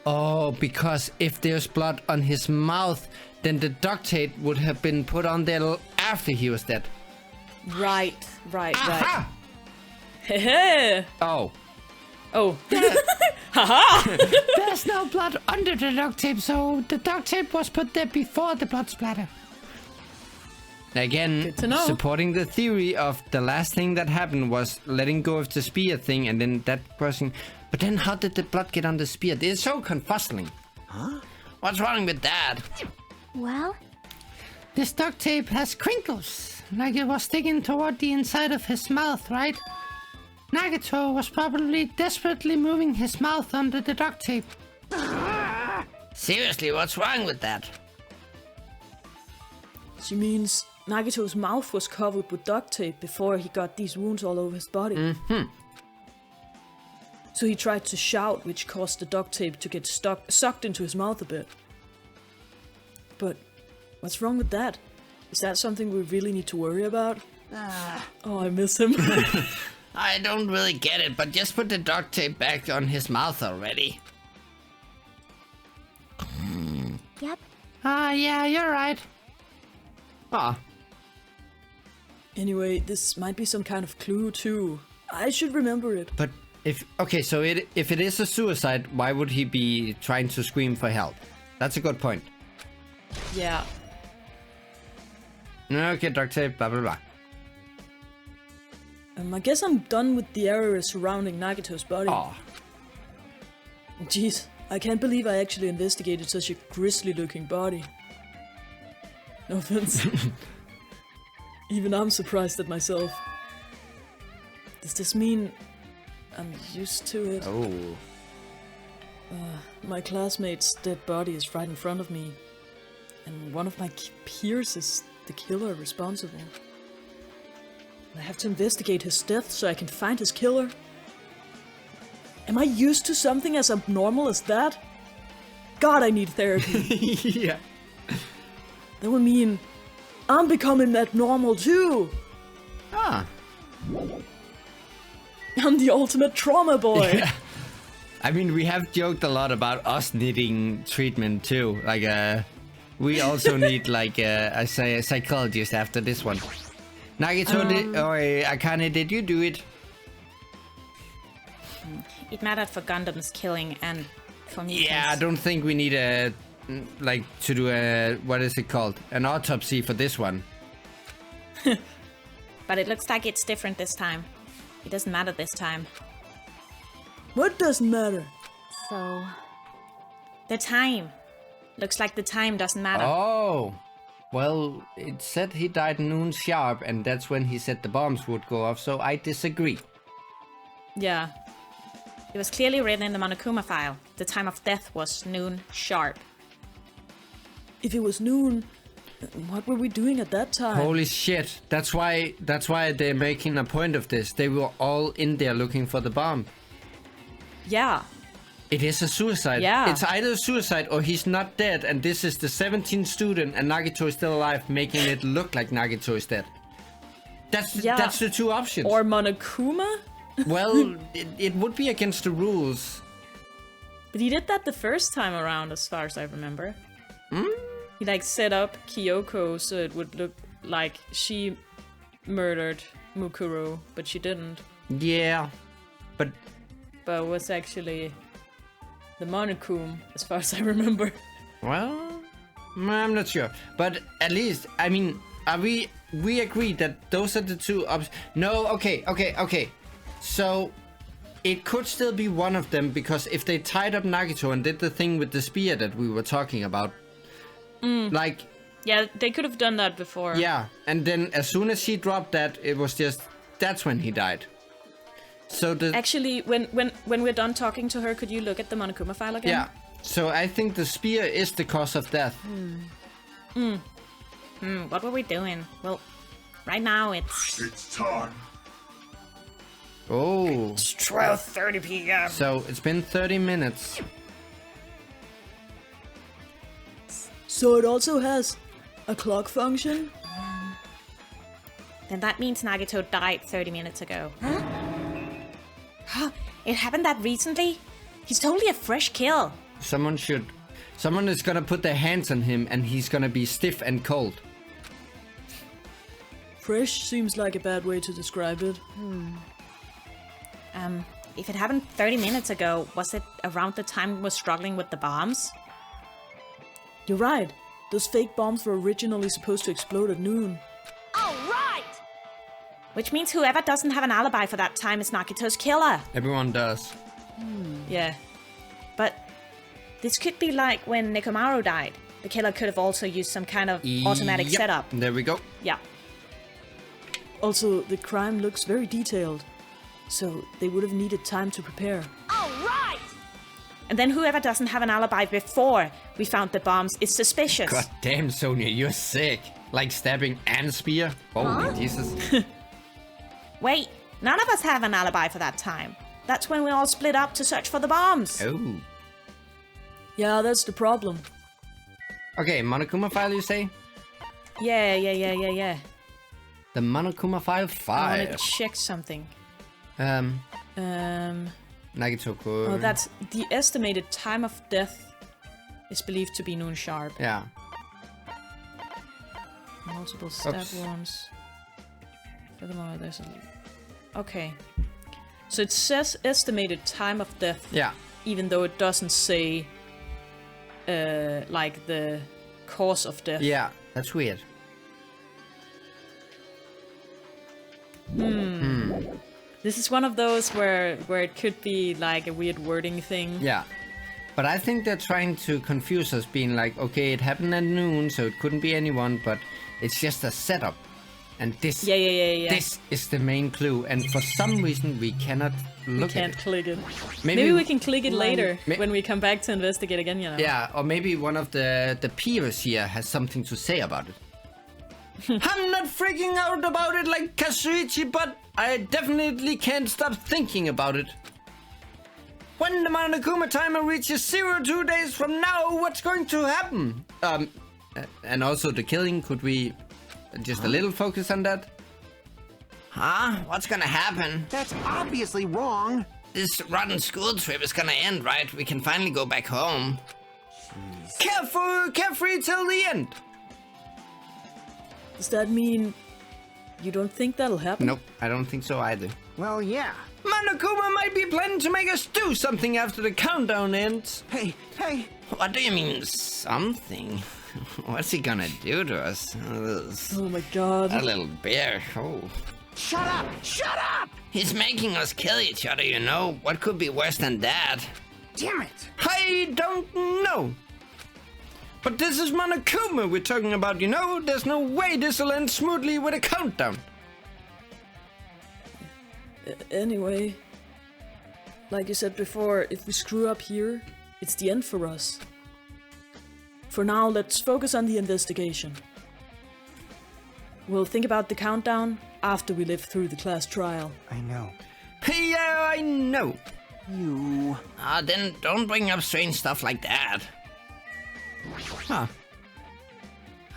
Oh, because if there's blood on his mouth, then the duct tape would have been put on there after he was dead. Right. Aha! Hehe. Oh. Oh. There's no blood under the duct tape, so the duct tape was put there before the blood splatter. Again, Good to know. supporting the theory of the last thing that happened was letting go of the spear thing and then that person... But then how did the blood get on the spear? It's so confuzzling. Huh? What's wrong with that? Well, This duct tape has crinkles, like it was sticking toward the inside of his mouth, right? Nagato was probably desperately moving his mouth under the duct tape. Seriously, what's wrong with that? She means Nagato's mouth was covered with duct tape before he got these wounds all over his body. So he tried to shout, which caused the duct tape to get sucked into his mouth a bit. But what's wrong with that? Is that something we really need to worry about? Oh, I miss him. I don't really get it, but just put the duct tape back on his mouth already. yep. Yeah, you're right. Ah, Anyway, this might be some kind of clue too. I should remember it. but if it is a suicide, why would he be trying to scream for help? That's a good point. Yeah. Okay, duct tape, blah blah blah. I guess I'm done with the area surrounding Nagato's body. Oh, Jeez, I can't believe I actually investigated such a grisly-looking body. No offense. Even I'm surprised at myself. Does this mean I'm used to it? oh. My classmate's dead body is right in front of me, and one of my peers is the killer responsible. I have to investigate his death so I can find his killer. Am I used to something as abnormal as that? God, I need therapy. Yeah. That would mean I'm becoming abnormal too. Ah. I'm the ultimate trauma boy. Yeah. I mean, we have joked a lot about us needing treatment too. Like, we also need like a psychologist after this one. Nagito, Akane, did you do it? It mattered for Gundam's killing and for me. Yeah, I don't think we need to do a, what is it called? An autopsy for this one. But it looks like it's different this time. It doesn't matter this time. What doesn't matter? So... the time. Looks like the time doesn't matter. Oh. Well, it said he died noon sharp, and that's when he said the bombs would go off, so I disagree. Yeah. It was clearly written in the Monokuma file. The time of death was noon sharp. If it was noon, what were we doing at that time? Holy shit. That's why they're making a point of this. They were all in there looking for the bomb. Yeah. It is a suicide. Yeah. It's either a suicide or he's not dead, and this is the 17th student and Nagito is still alive, making it look like Nagito is dead. That's the two options. Or Monokuma? Well, it would be against the rules. But he did that the first time around, as far as I remember. He like set up Kyoko so it would look like she murdered Mukuro, but she didn't. Yeah, but But it was actually the Monokuma, as far as I remember. well, I'm not sure. But at least, I mean, are we agree that those are the two options? No, okay. So it could still be one of them, because if they tied up Nagito and did the thing with the spear that we were talking about, like, Yeah, they could have done that before. yeah, and then as soon as she dropped that, it was just, that's when he died. So the Actually, when we're done talking to her, could you look at the Monokuma file again? yeah, So I think the spear is the cause of death. What were we doing? Well, right now it's time. Oh. 12:30 p.m. So it's been 30 minutes. So it also has a clock function? Then that means Nagito died 30 minutes ago. Huh? It happened that recently? He's totally a fresh kill. Someone is gonna put their hands on him and he's gonna be stiff and cold. Fresh seems like a bad way to describe it. If it happened 30 minutes ago, was it around the time we were struggling with the bombs? You're right. Those fake bombs were originally supposed to explode at noon. All right! Which means whoever doesn't have an alibi for that time is Nagito's killer. Everyone does. Yeah. But this could be like when Nekomaru died. The killer could have also used some kind of automatic Yep. setup. There we go. Yeah. Also, the crime looks very detailed. So they would have needed time to prepare. All right! And then whoever doesn't have an alibi before we found the bombs is suspicious. God damn, Sonia, you're sick. Like stabbing and spear. Holy Jesus. Wait, none of us have an alibi for that time. That's when we all split up to search for the bombs. Oh. Yeah, that's the problem. Okay, Monokuma file, you say? Yeah. The Monokuma file I 5. want to check something. Nagito-kun. Oh, that's the estimated time of death is believed to be noon sharp. Yeah. Multiple stab Oops. wounds. Furthermore, there's a... Okay. So it says estimated time of death, Yeah. even though it doesn't say, like, the cause of death. Yeah, that's weird. This is one of those where it could be, like, a weird wording thing. Yeah. But I think they're trying to confuse us, being like, okay, it happened at noon, so it couldn't be anyone, but it's just a setup. And this, Yeah. this is the main clue, and for some reason we cannot look at Can't it. click it. Maybe- Maybe we can click it later Ma- when we come back to investigate again, you know. Yeah, or maybe one of the peers here has something to say about it. I'm not freaking out about it like Kazuichi, but I definitely can't stop thinking about it. When the Monokuma timer reaches 2 days from now, what's going to happen? And also the killing, could we just a little focus on that? Huh? What's gonna happen? That's obviously wrong. This rotten school trip is gonna end, right? We can finally go back home. Carefree till the end. Does that mean you don't think that'll happen? Nope, I don't think so either. Well, yeah. Monokuma might be planning to make us do something after the countdown ends. Hey. What do you mean, something? What's he gonna do to us? Oh my god. A little bear. Oh. Shut up! Shut up! He's making us kill each other, you know. What could be worse than that? Damn it! I don't know. But this is Monokuma we're talking about, you know? There's no way this'll end smoothly with a countdown. Anyway, like you said before, if we screw up here, it's the end for us. For now, let's focus on the investigation. We'll think about the countdown after we live through the class trial. I know. Yeah, I know. You... Then don't bring up strange stuff like that.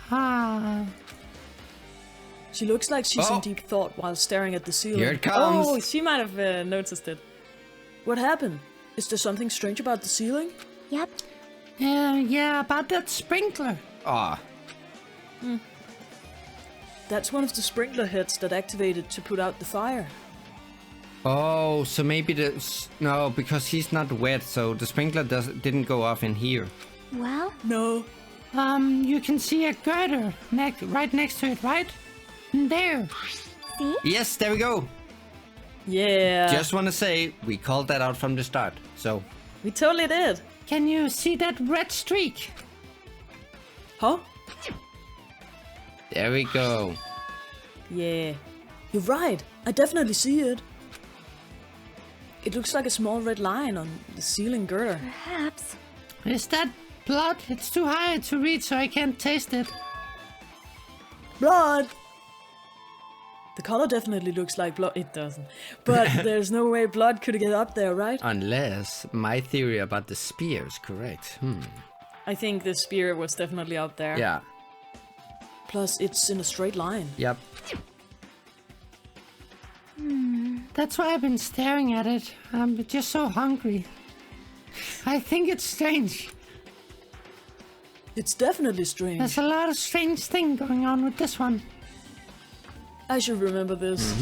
Huh. She looks like she's Oh. in deep thought while staring at the ceiling. Here it comes. Oh, she might have noticed it. What happened? Is there something strange about the ceiling? Yep. Yeah, about that sprinkler. Ah. That's one of the sprinkler heads that activated to put out the fire. Oh, so maybe no, because he's not wet, so the sprinkler didn't go off in here. Well, No. You can see a girder right next to it, right? There. see? Yes, there we go. Yeah. Just want to say, we called that out from the start, so... We totally did. Can you see that red streak? Huh? There we go. Yeah. You're right. I definitely see it. It looks like a small red line on the ceiling girder. Perhaps. Is that blood? It's too high to read, so I can't taste it. Blood! The color definitely looks like blood. It doesn't. But there's no way blood could get up there, right? Unless my theory about the spear is correct. I think the spear was definitely up there. Yeah. Plus, it's in a straight line. Yep. That's why I've been staring at it. I'm just so hungry. I think it's strange. It's definitely strange. There's a lot of strange thing going on with this one. I should remember this.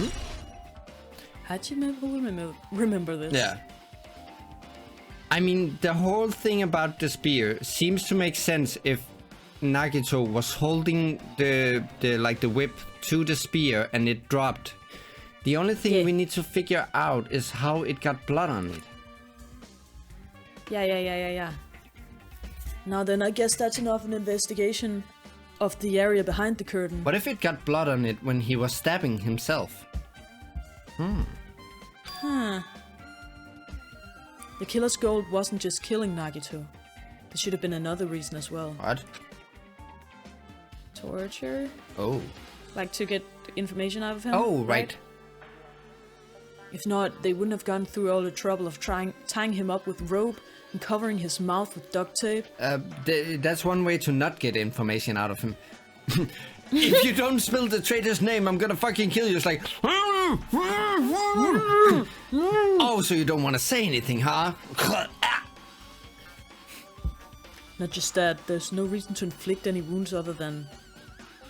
Hachime will remember this. Yeah. I mean, the whole thing about the spear seems to make sense if Nagito was holding the whip to the spear and it dropped. The only thing we need to figure out is how it got blood on it. Yeah. Now then, I guess that's enough an investigation of the area behind the curtain. What if it got blood on it when he was stabbing himself? Huh. The killer's goal wasn't just killing Nagito. There should have been another reason as well. What? Torture? Oh. Like to get information out of him? Oh, right. If not, they wouldn't have gone through all the trouble of tying him up with rope and covering his mouth with duct tape. That's one way to not get information out of him. If you don't spill the traitor's name, I'm gonna fucking kill you. It's like... Oh, so you don't want to say anything, huh? Not just that, there's no reason to inflict any wounds other than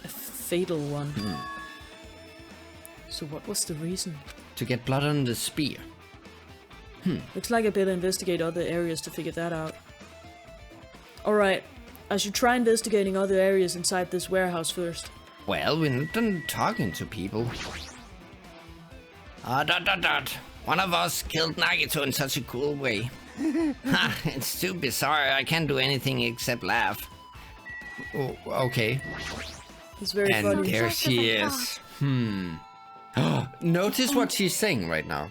a fatal one. So what was the reason? To get blood on the spear. Looks like I better investigate other areas to figure that out. Alright, I should try investigating other areas inside this warehouse first. Well, we're not done talking to people. One of us killed Nagito in such a cool way. It's too bizarre, I can't do anything except laugh. Oh, okay. It's very And funny. there she is. Notice what she's saying right now.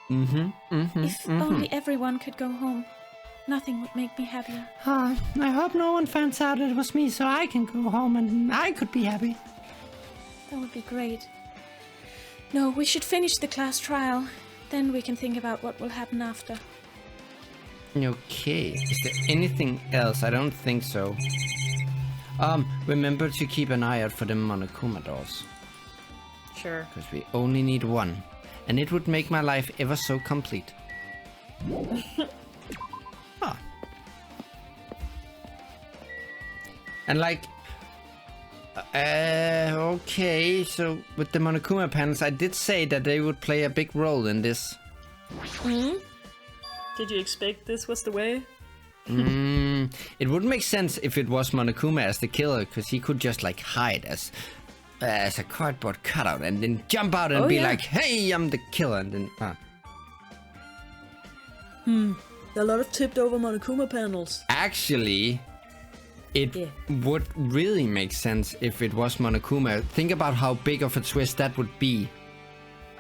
If only everyone could go home, nothing would make me happier. I hope no one finds out it was me so I can go home and I could be happy. That would be great. No, we should finish the class trial. Then we can think about what will happen after. Okay, is there anything else? I don't think so. Remember to keep an eye out for the Monokuma dolls. Sure. Because we only need one. And it would make my life ever so complete. Huh. And like... okay, so with the Monokuma panels, I did say that they would play a big role in this. Did you expect this was the way? It would make sense if it was Monokuma as the killer, because he could just like hide as a cardboard cutout and then jump out and be like, hey, I'm the killer, and then... There are a lot of tipped over Monokuma panels. Actually, it would really make sense if it was Monokuma. Think about how big of a twist that would be.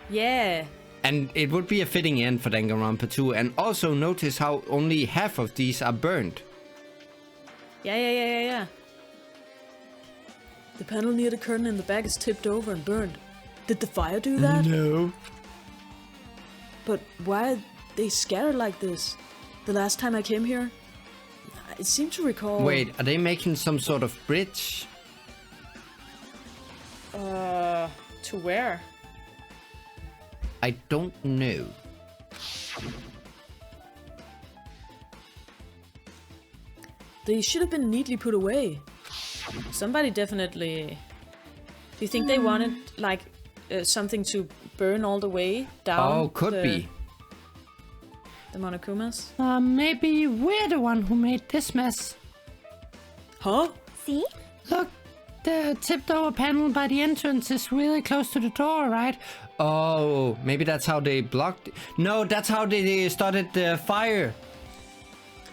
Yeah. And it would be a fitting end for Danganronpa 2. And also notice how only half of these are burned. Yeah. The panel near the curtain in the back is tipped over and burned. Did the fire do that? No. But why are they scattered like this? The last time I came here, I seem to recall... Wait, are they making some sort of bridge? To where? I don't know. They should have been neatly put away. Somebody definitely... Do you think they wanted, like, something to burn all the way down? Oh, could be. The Monokumas? Maybe we're the one who made this mess. Huh? See? Look, the tipped over panel by the entrance is really close to the door, right? Oh, maybe that's how they blocked it. No, that's how they started the fire.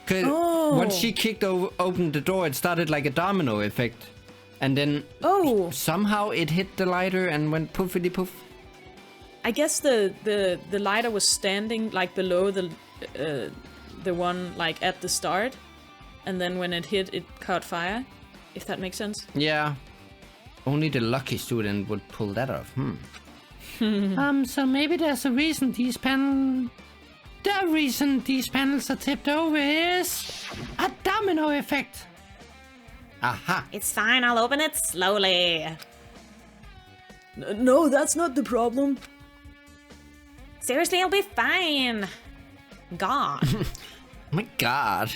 Cause once she kicked open the door, it started like a domino effect. And then somehow it hit the lighter and went poofity poof. I guess the lighter was standing like below the one like at the start. and then when it hit, it caught fire. If that makes sense. Yeah. Only the lucky student would pull that off. So maybe there's a reason these panels... The reason these panels are tipped over is... a domino effect. Aha. It's fine, I'll open it slowly. No, that's not the problem. Seriously, I'll be fine. God. Oh my god.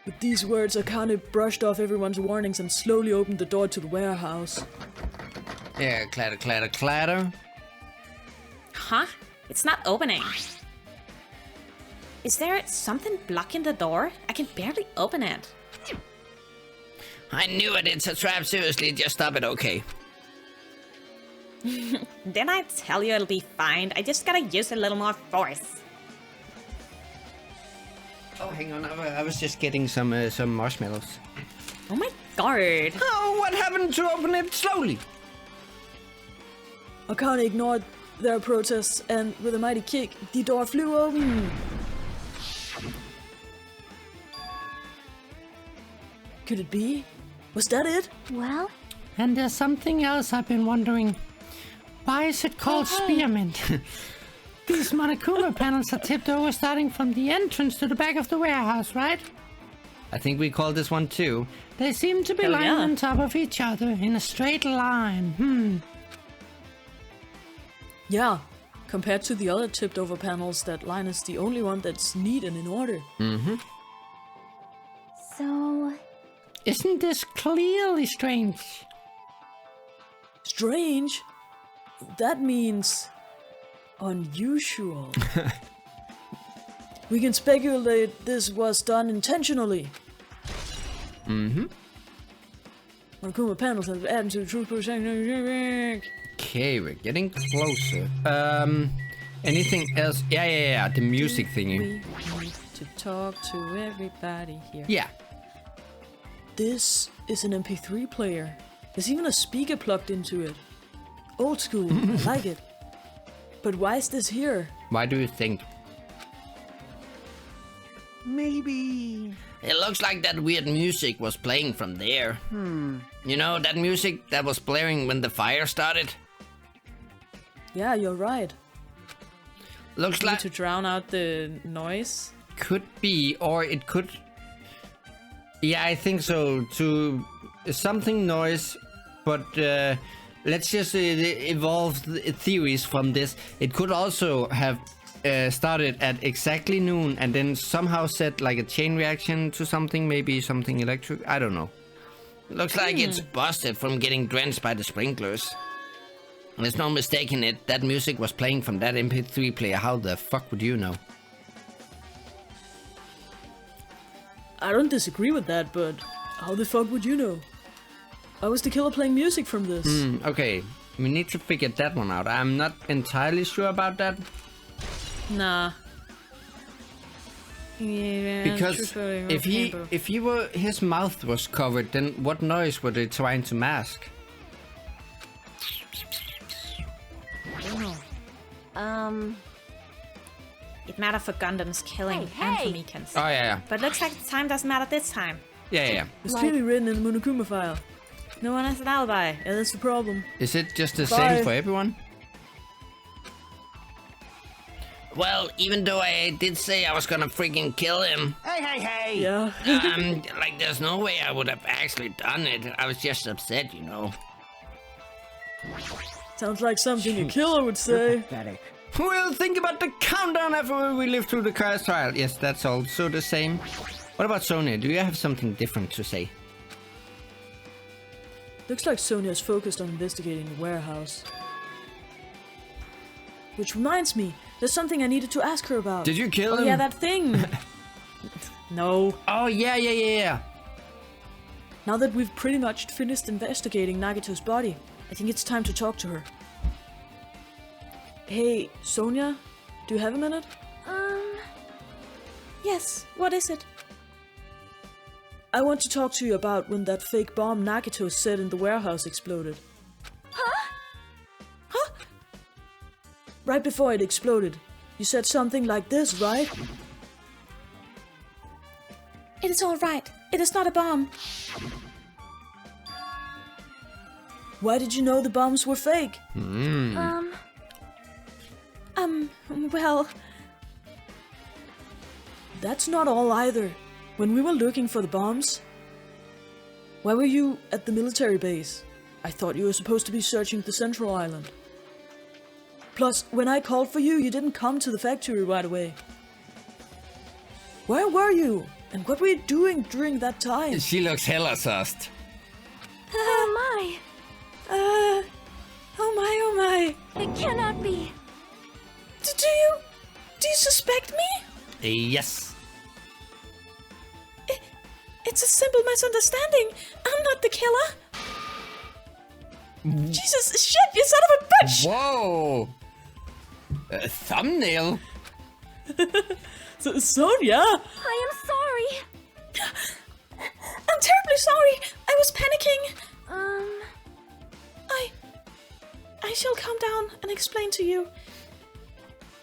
With these words, Akane brushed off everyone's warnings and slowly opened the door to the warehouse. Yeah, clatter, clatter, clatter. Huh? It's not opening. Is there something blocking the door? I can barely open it. I knew it, it's a trap, seriously, just stop it, okay. Didn't I tell you it'll be fine? I just gotta use a little more force. Oh, hang on, I was just getting some marshmallows. Oh my god. Oh, what happened to open it slowly? Akane ignored their protests, and with a mighty kick, the door flew open. Could it be? Was that it? Well, And there's something else I've been wondering. Why is it called spearmint? These Monokuma panels are tipped over starting from the entrance to the back of the warehouse, right? I think we called this one too. They seem to be Hell lying yeah. on top of each other in a straight line. Yeah. Compared to the other tipped over panels, that line is the only one that's neat and in order. so... Isn't this clearly strange? Strange? That means... unusual. We can speculate this was done intentionally. Monokuma panels have added to the truth process. Okay, we're getting closer. Anything else? Yeah, the music thingy. We need to talk to everybody here. Yeah. This is an MP3 player. There's even a speaker plugged into it. Old school, I like it. But why is this here? Why do you think? Maybe... It looks like that weird music was playing from there. You know, that music that was blaring when the fire started? Yeah, you're right. Looks Need like... to drown out the noise. Could be, or it could... Yeah, I think so. To something noise, but let's just evolve theories from this. It could also have started at exactly noon and then somehow set like a chain reaction to something, maybe something electric. I don't know. Looks like it's busted from getting drenched by the sprinklers. There's no mistaking it. That music was playing from that MP3 player. How the fuck would you know? I don't disagree with that, but how the fuck would you know? I was the killer playing music from this. Okay, we need to figure that one out. I'm not entirely sure about that. Nah. Yeah, Because if he were, his mouth was covered, then what noise were they trying to mask? It mattered for Gundam's killing and for Mikan's. Oh yeah, But looks like the time doesn't matter this time. yeah. It's clearly written in the Monokuma file. No one has an alibi. And that's the problem. Is it just the Bye. same for everyone? Well, even though I did say I was gonna freaking kill him, Hey! Yeah. like there's no way I would have actually done it. I was just upset, you know. Sounds like something a killer would say. Pathetic. We'll think about the countdown after we live through the class trial. Yes, that's also the same. What about Sonia? Do you have something different to say? Looks like Sonia's focused on investigating the warehouse. Which reminds me, there's something I needed to ask her about. Did you kill Oh him? yeah, that thing! No. Oh, yeah. Now that we've pretty much finished investigating Nagito's body, I think it's time to talk to her. Hey, Sonia? Do you have a minute? Yes, what is it? I want to talk to you about when that fake bomb Nagito set in the warehouse exploded. Huh? Right before it exploded, you said something like this, right? It is all right. It is not a bomb. Why did you know the bombs were fake? Well, That's not all either. When we were looking for the bombs, why were you at the military base? I thought you were supposed to be searching the central island. Plus, when I called for you, you didn't come to the factory right away. Where were you? And what were you doing during that time? She looks hella sussed. Oh my! oh my. It cannot be! Do you suspect me? Yes. It's a simple misunderstanding. I'm not the killer. Jesus, shit, you son of a bitch! Whoa. A thumbnail. Sonia! I am sorry! I'm terribly sorry. I was panicking. I shall calm down and explain to you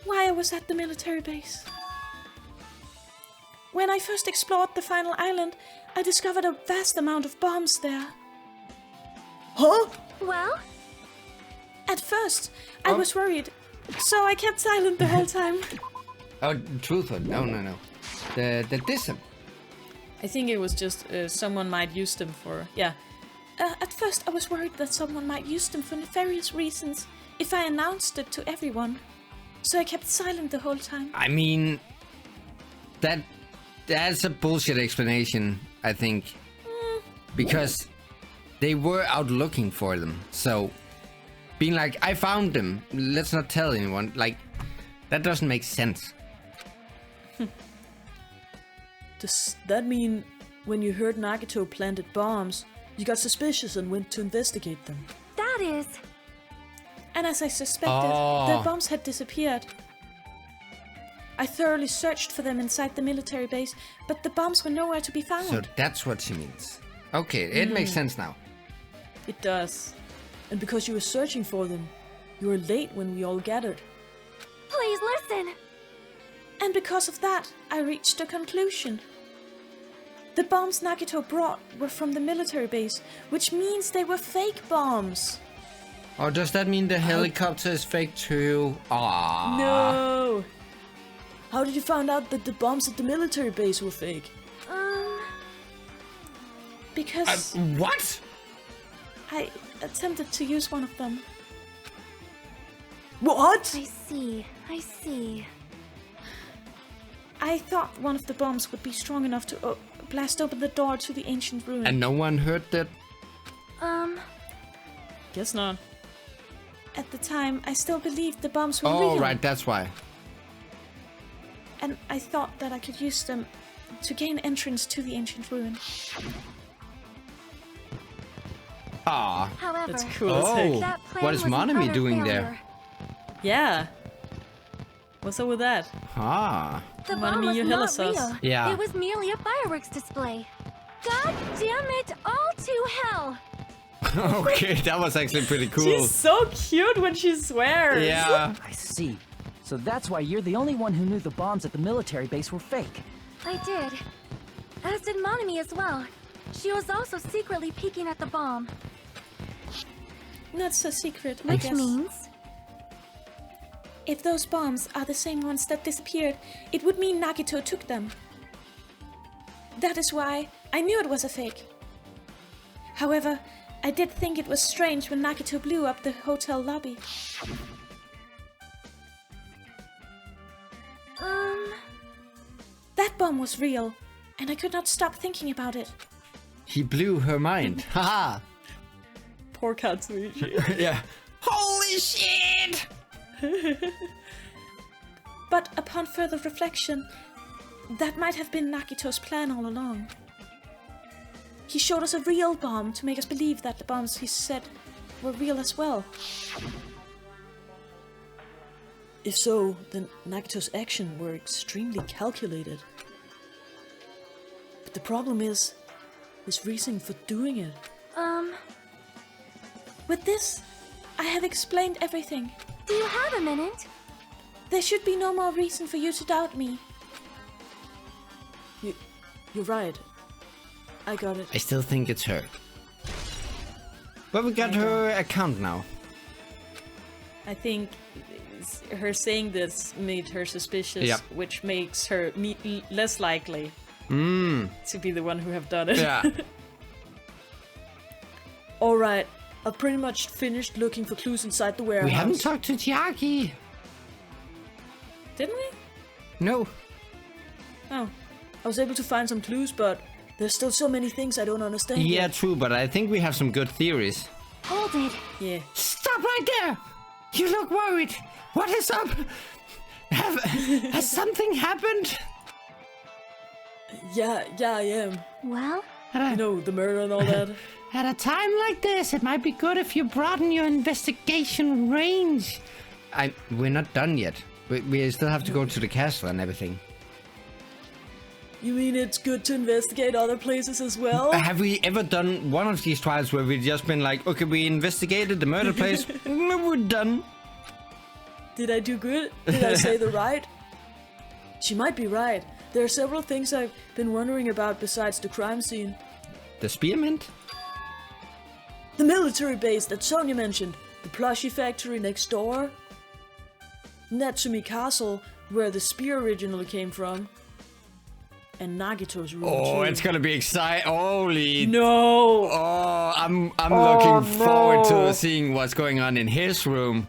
why I was at the military base. When I first explored the final island, I discovered a vast amount of bombs there. Huh? Well? At first, I was worried, so I kept silent the whole time. Oh, truthful. No. The dism. I think it was just someone might use them for... Yeah. At first, I was worried that someone might use them for nefarious reasons if I announced it to everyone. So I kept silent the whole time. I mean, that's a bullshit explanation, I think. Because they were out looking for them. So being like, I found them, let's not tell anyone, like, that doesn't make sense. Does that mean when you heard Nagito planted bombs, you got suspicious and went to investigate them? That is... And as I suspected, the bombs had disappeared. I thoroughly searched for them inside the military base, but the bombs were nowhere to be found. So that's what she means. Okay, it makes sense now. It does. And because you were searching for them, you were late when we all gathered. Please listen! And because of that, I reached a conclusion. The bombs Nagito brought were from the military base, which means they were fake bombs. Or does that mean the helicopter is fake too? Ah. No! How did you find out that the bombs at the military base were fake? Because What? I attempted to use one of them. What? I see. I thought one of the bombs would be strong enough to blast open the door to the ancient ruin. And no one heard that? Guess not. At the time, I still believed the bombs were Oh, real. right, that's why. And I thought that I could use them to gain entrance to the ancient ruin. Ah. However, That's cool as heck. Oh, that plan what is was an Monami utter doing failure. there? Yeah. What's up with that? Ah. The Monami, bomb was you're hella not sus. real. Yeah. It was merely a fireworks display. God damn it, all to hell! Okay, that was actually pretty cool. She's so cute when she swears. Yeah. I see. So that's why you're the only one who knew the bombs at the military base were fake. I did. As did Monami as well. She was also secretly peeking at the bomb. Not so secret, I Which guess. means... If those bombs are the same ones that disappeared, it would mean Nagito took them. That is why I knew it was a fake. However, I did think it was strange when Nagito blew up the hotel lobby. That bomb was real, and I could not stop thinking about it. He blew her mind. Haha. Poor Katsuichi. Yeah. Holy shit! But upon further reflection, that might have been Nagito's plan all along. He showed us a real bomb to make us believe that the bombs he said were real as well. If so, then Nagito's actions were extremely calculated. But the problem is his reason for doing it. With this, I have explained everything. Do you have a minute? There should be no more reason for you to doubt me. You're right. I got it. I still think it's her. But we got her account now. I think her saying this made her suspicious, which makes her less likely to be the one who have done it. Yeah. Alright, I've pretty much finished looking for clues inside the warehouse. We haven't talked to Chiaki. Didn't we? No. Oh. I was able to find some clues, but there's still so many things I don't understand. Yeah, true, but I think we have some good theories. Hold it. Yeah. Stop right there! You look worried. What is up? Has something happened? Yeah, I am. Well? You know, the murder and all that. At a time like this, it might be good if you broaden your investigation range. We're not done yet. We still have to go to the castle and everything. You mean it's good to investigate other places as well? Have we ever done one of these trials where we've just been like, okay, we investigated the murder place, we're done? Did I do good? Did I say the right? She might be right. There are several things I've been wondering about besides the crime scene. The spearmint? The military base that Sonia mentioned. The plushie factory next door. Natsumi Castle, where the spear originally came from. And Nagito's room too. It's gonna be exciting. Holy... No! Oh, I'm looking forward to seeing what's going on in his room.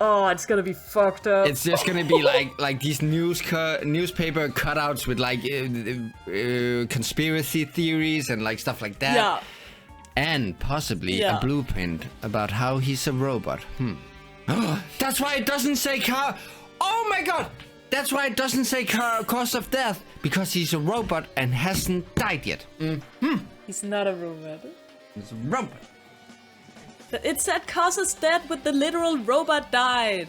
Oh, it's gonna be fucked up. It's just gonna be like these newspaper cutouts with like conspiracy theories and like stuff like that. Yeah. And possibly a blueprint about how he's a robot. That's why it doesn't say car. Oh my god! That's why it doesn't say cause of death, because he's a robot and hasn't died yet. He's not a robot. He's a robot. It said cause of death, but the literal robot died.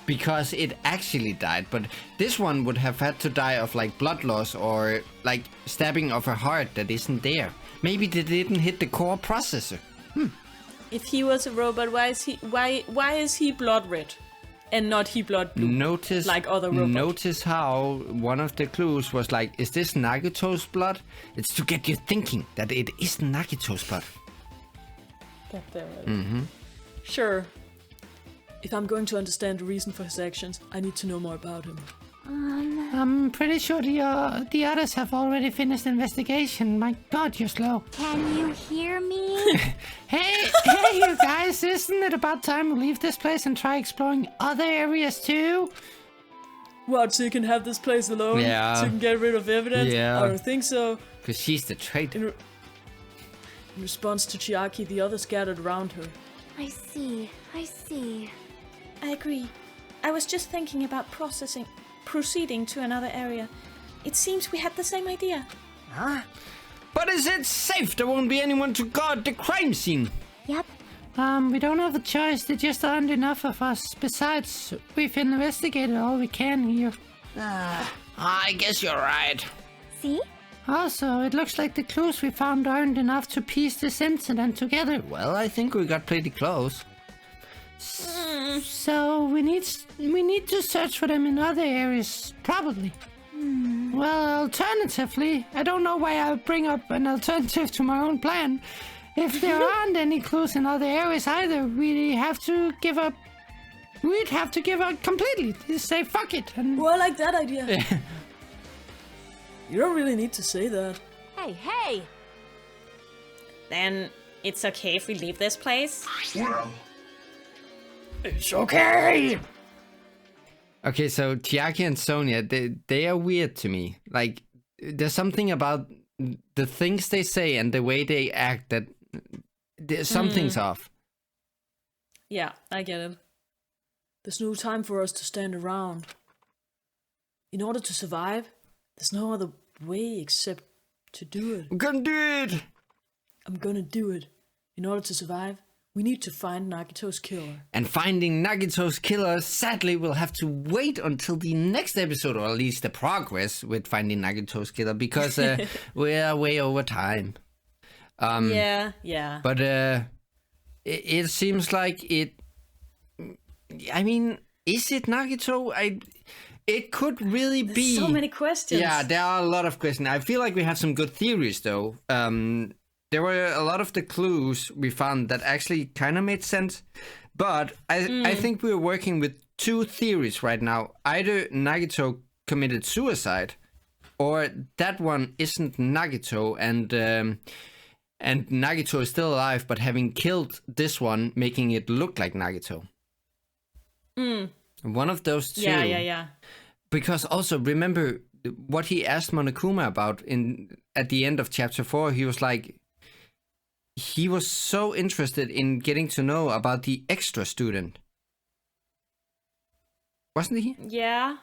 Because it actually died, but this one would have had to die of like blood loss or like stabbing of a heart that isn't there. Maybe they didn't hit the core processor. If he was a robot, why is he blood red? And not he blood blue, notice, like other robots. Notice how one of the clues was like, is this Nagito's blood? It's to get you thinking that it is Nagito's blood. God damn it. Sure. If I'm going to understand the reason for his actions, I need to know more about him. I'm pretty sure the others have already finished investigation. My god, you're slow. Can you hear me? Hey, you guys, isn't it about time we leave this place and try exploring other areas too? What, so you can have this place alone? Yeah. So you can get rid of evidence? Yeah. I don't think so. Because she's the traitor. In response to Chiaki, the others gathered around her. I see. I agree. I was just thinking about proceeding to another area. It seems we had the same idea. Huh? But is it safe? There won't be anyone to guard the crime scene. Yep. We don't have a choice. There just aren't enough of us. Besides, we've investigated all we can here. I guess you're right. See? Also, it looks like the clues we found aren't enough to piece this incident together. Well, I think we got pretty close. So we need to search for them in other areas, probably. Well, alternatively, I don't know why I would bring up an alternative to my own plan. If there aren't any clues in other areas either, we'd have to give up completely. Just say fuck it. And Oh, I like that idea. You don't really need to say that. Hey! Then it's okay if we leave this place? It's okay! Okay, so Chiaki and Sonia, they are weird to me. Like, there's something about the things they say and the way they act that something's off. Yeah, I get it. There's no time for us to stand around. In order to survive, there's no other way except to do it. I'm gonna do it! I'm gonna do it. In order to survive, we need to find Nagito's killer. And finding Nagito's killer, sadly, we'll have to wait until the next episode, or at least the progress with finding Nagito's killer, because we're way over time. Yeah. But it seems like it... I mean, is it Nagito? It could really be. So many questions. Yeah, there are a lot of questions. I feel like we have some good theories, though. There were a lot of the clues we found that actually kind of made sense. But I think we're working with two theories right now. Either Nagito committed suicide, or that one isn't Nagito, and Nagito is still alive, but having killed this one, making it look like Nagito. One of those two. Yeah. Because also, remember what he asked Monokuma about at the end of chapter 4? He was like, he was so interested in getting to know about the extra student. Wasn't he? Yeah.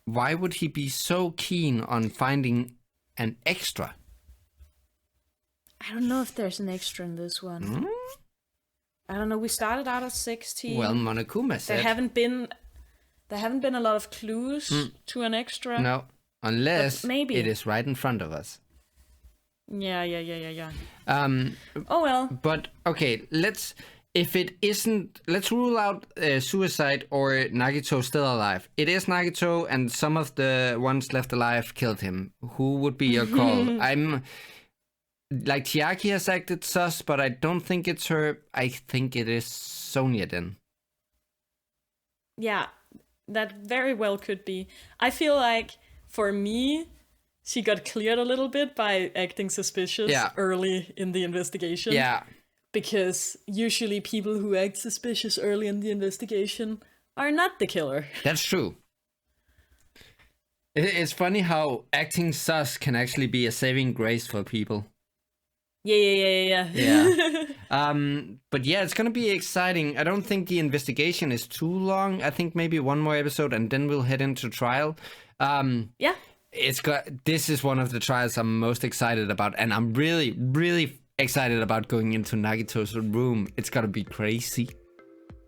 Why would he be so keen on finding an extra? I don't know if there's an extra in this one. I don't know. We started out at 16. Well, Monokuma said There haven't been a lot of clues to an extra. no, unless maybe. it is right in front of us. Yeah. Oh well. But okay, let's rule out suicide or Nagito still alive. It is Nagito, and some of the ones left alive killed him. Who would be your call? I'm like, Chiaki has acted sus, but I don't think it's her. I think it is Sonia then. Yeah, that very well could be. I feel like for me, she got cleared a little bit by acting suspicious early in the investigation. Yeah. Because usually people who act suspicious early in the investigation are not the killer. That's true. It's funny how acting sus can actually be a saving grace for people. Yeah. But yeah, it's gonna be exciting. I don't think the investigation is too long. I think maybe one more episode and then we'll head into trial. Yeah. This is one of the trials I'm most excited about, and I'm really, really excited about going into Nagito's room. It's gonna be crazy.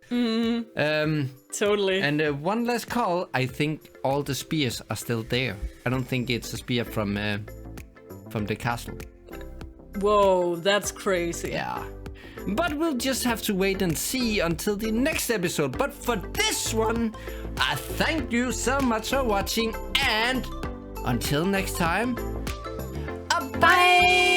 Totally. And one last call. I think all the spears are still there. I don't think it's a spear from the castle. Whoa, that's crazy. Yeah. But we'll just have to wait and see until the next episode. But for this one, I thank you so much for watching, and until next time, bye!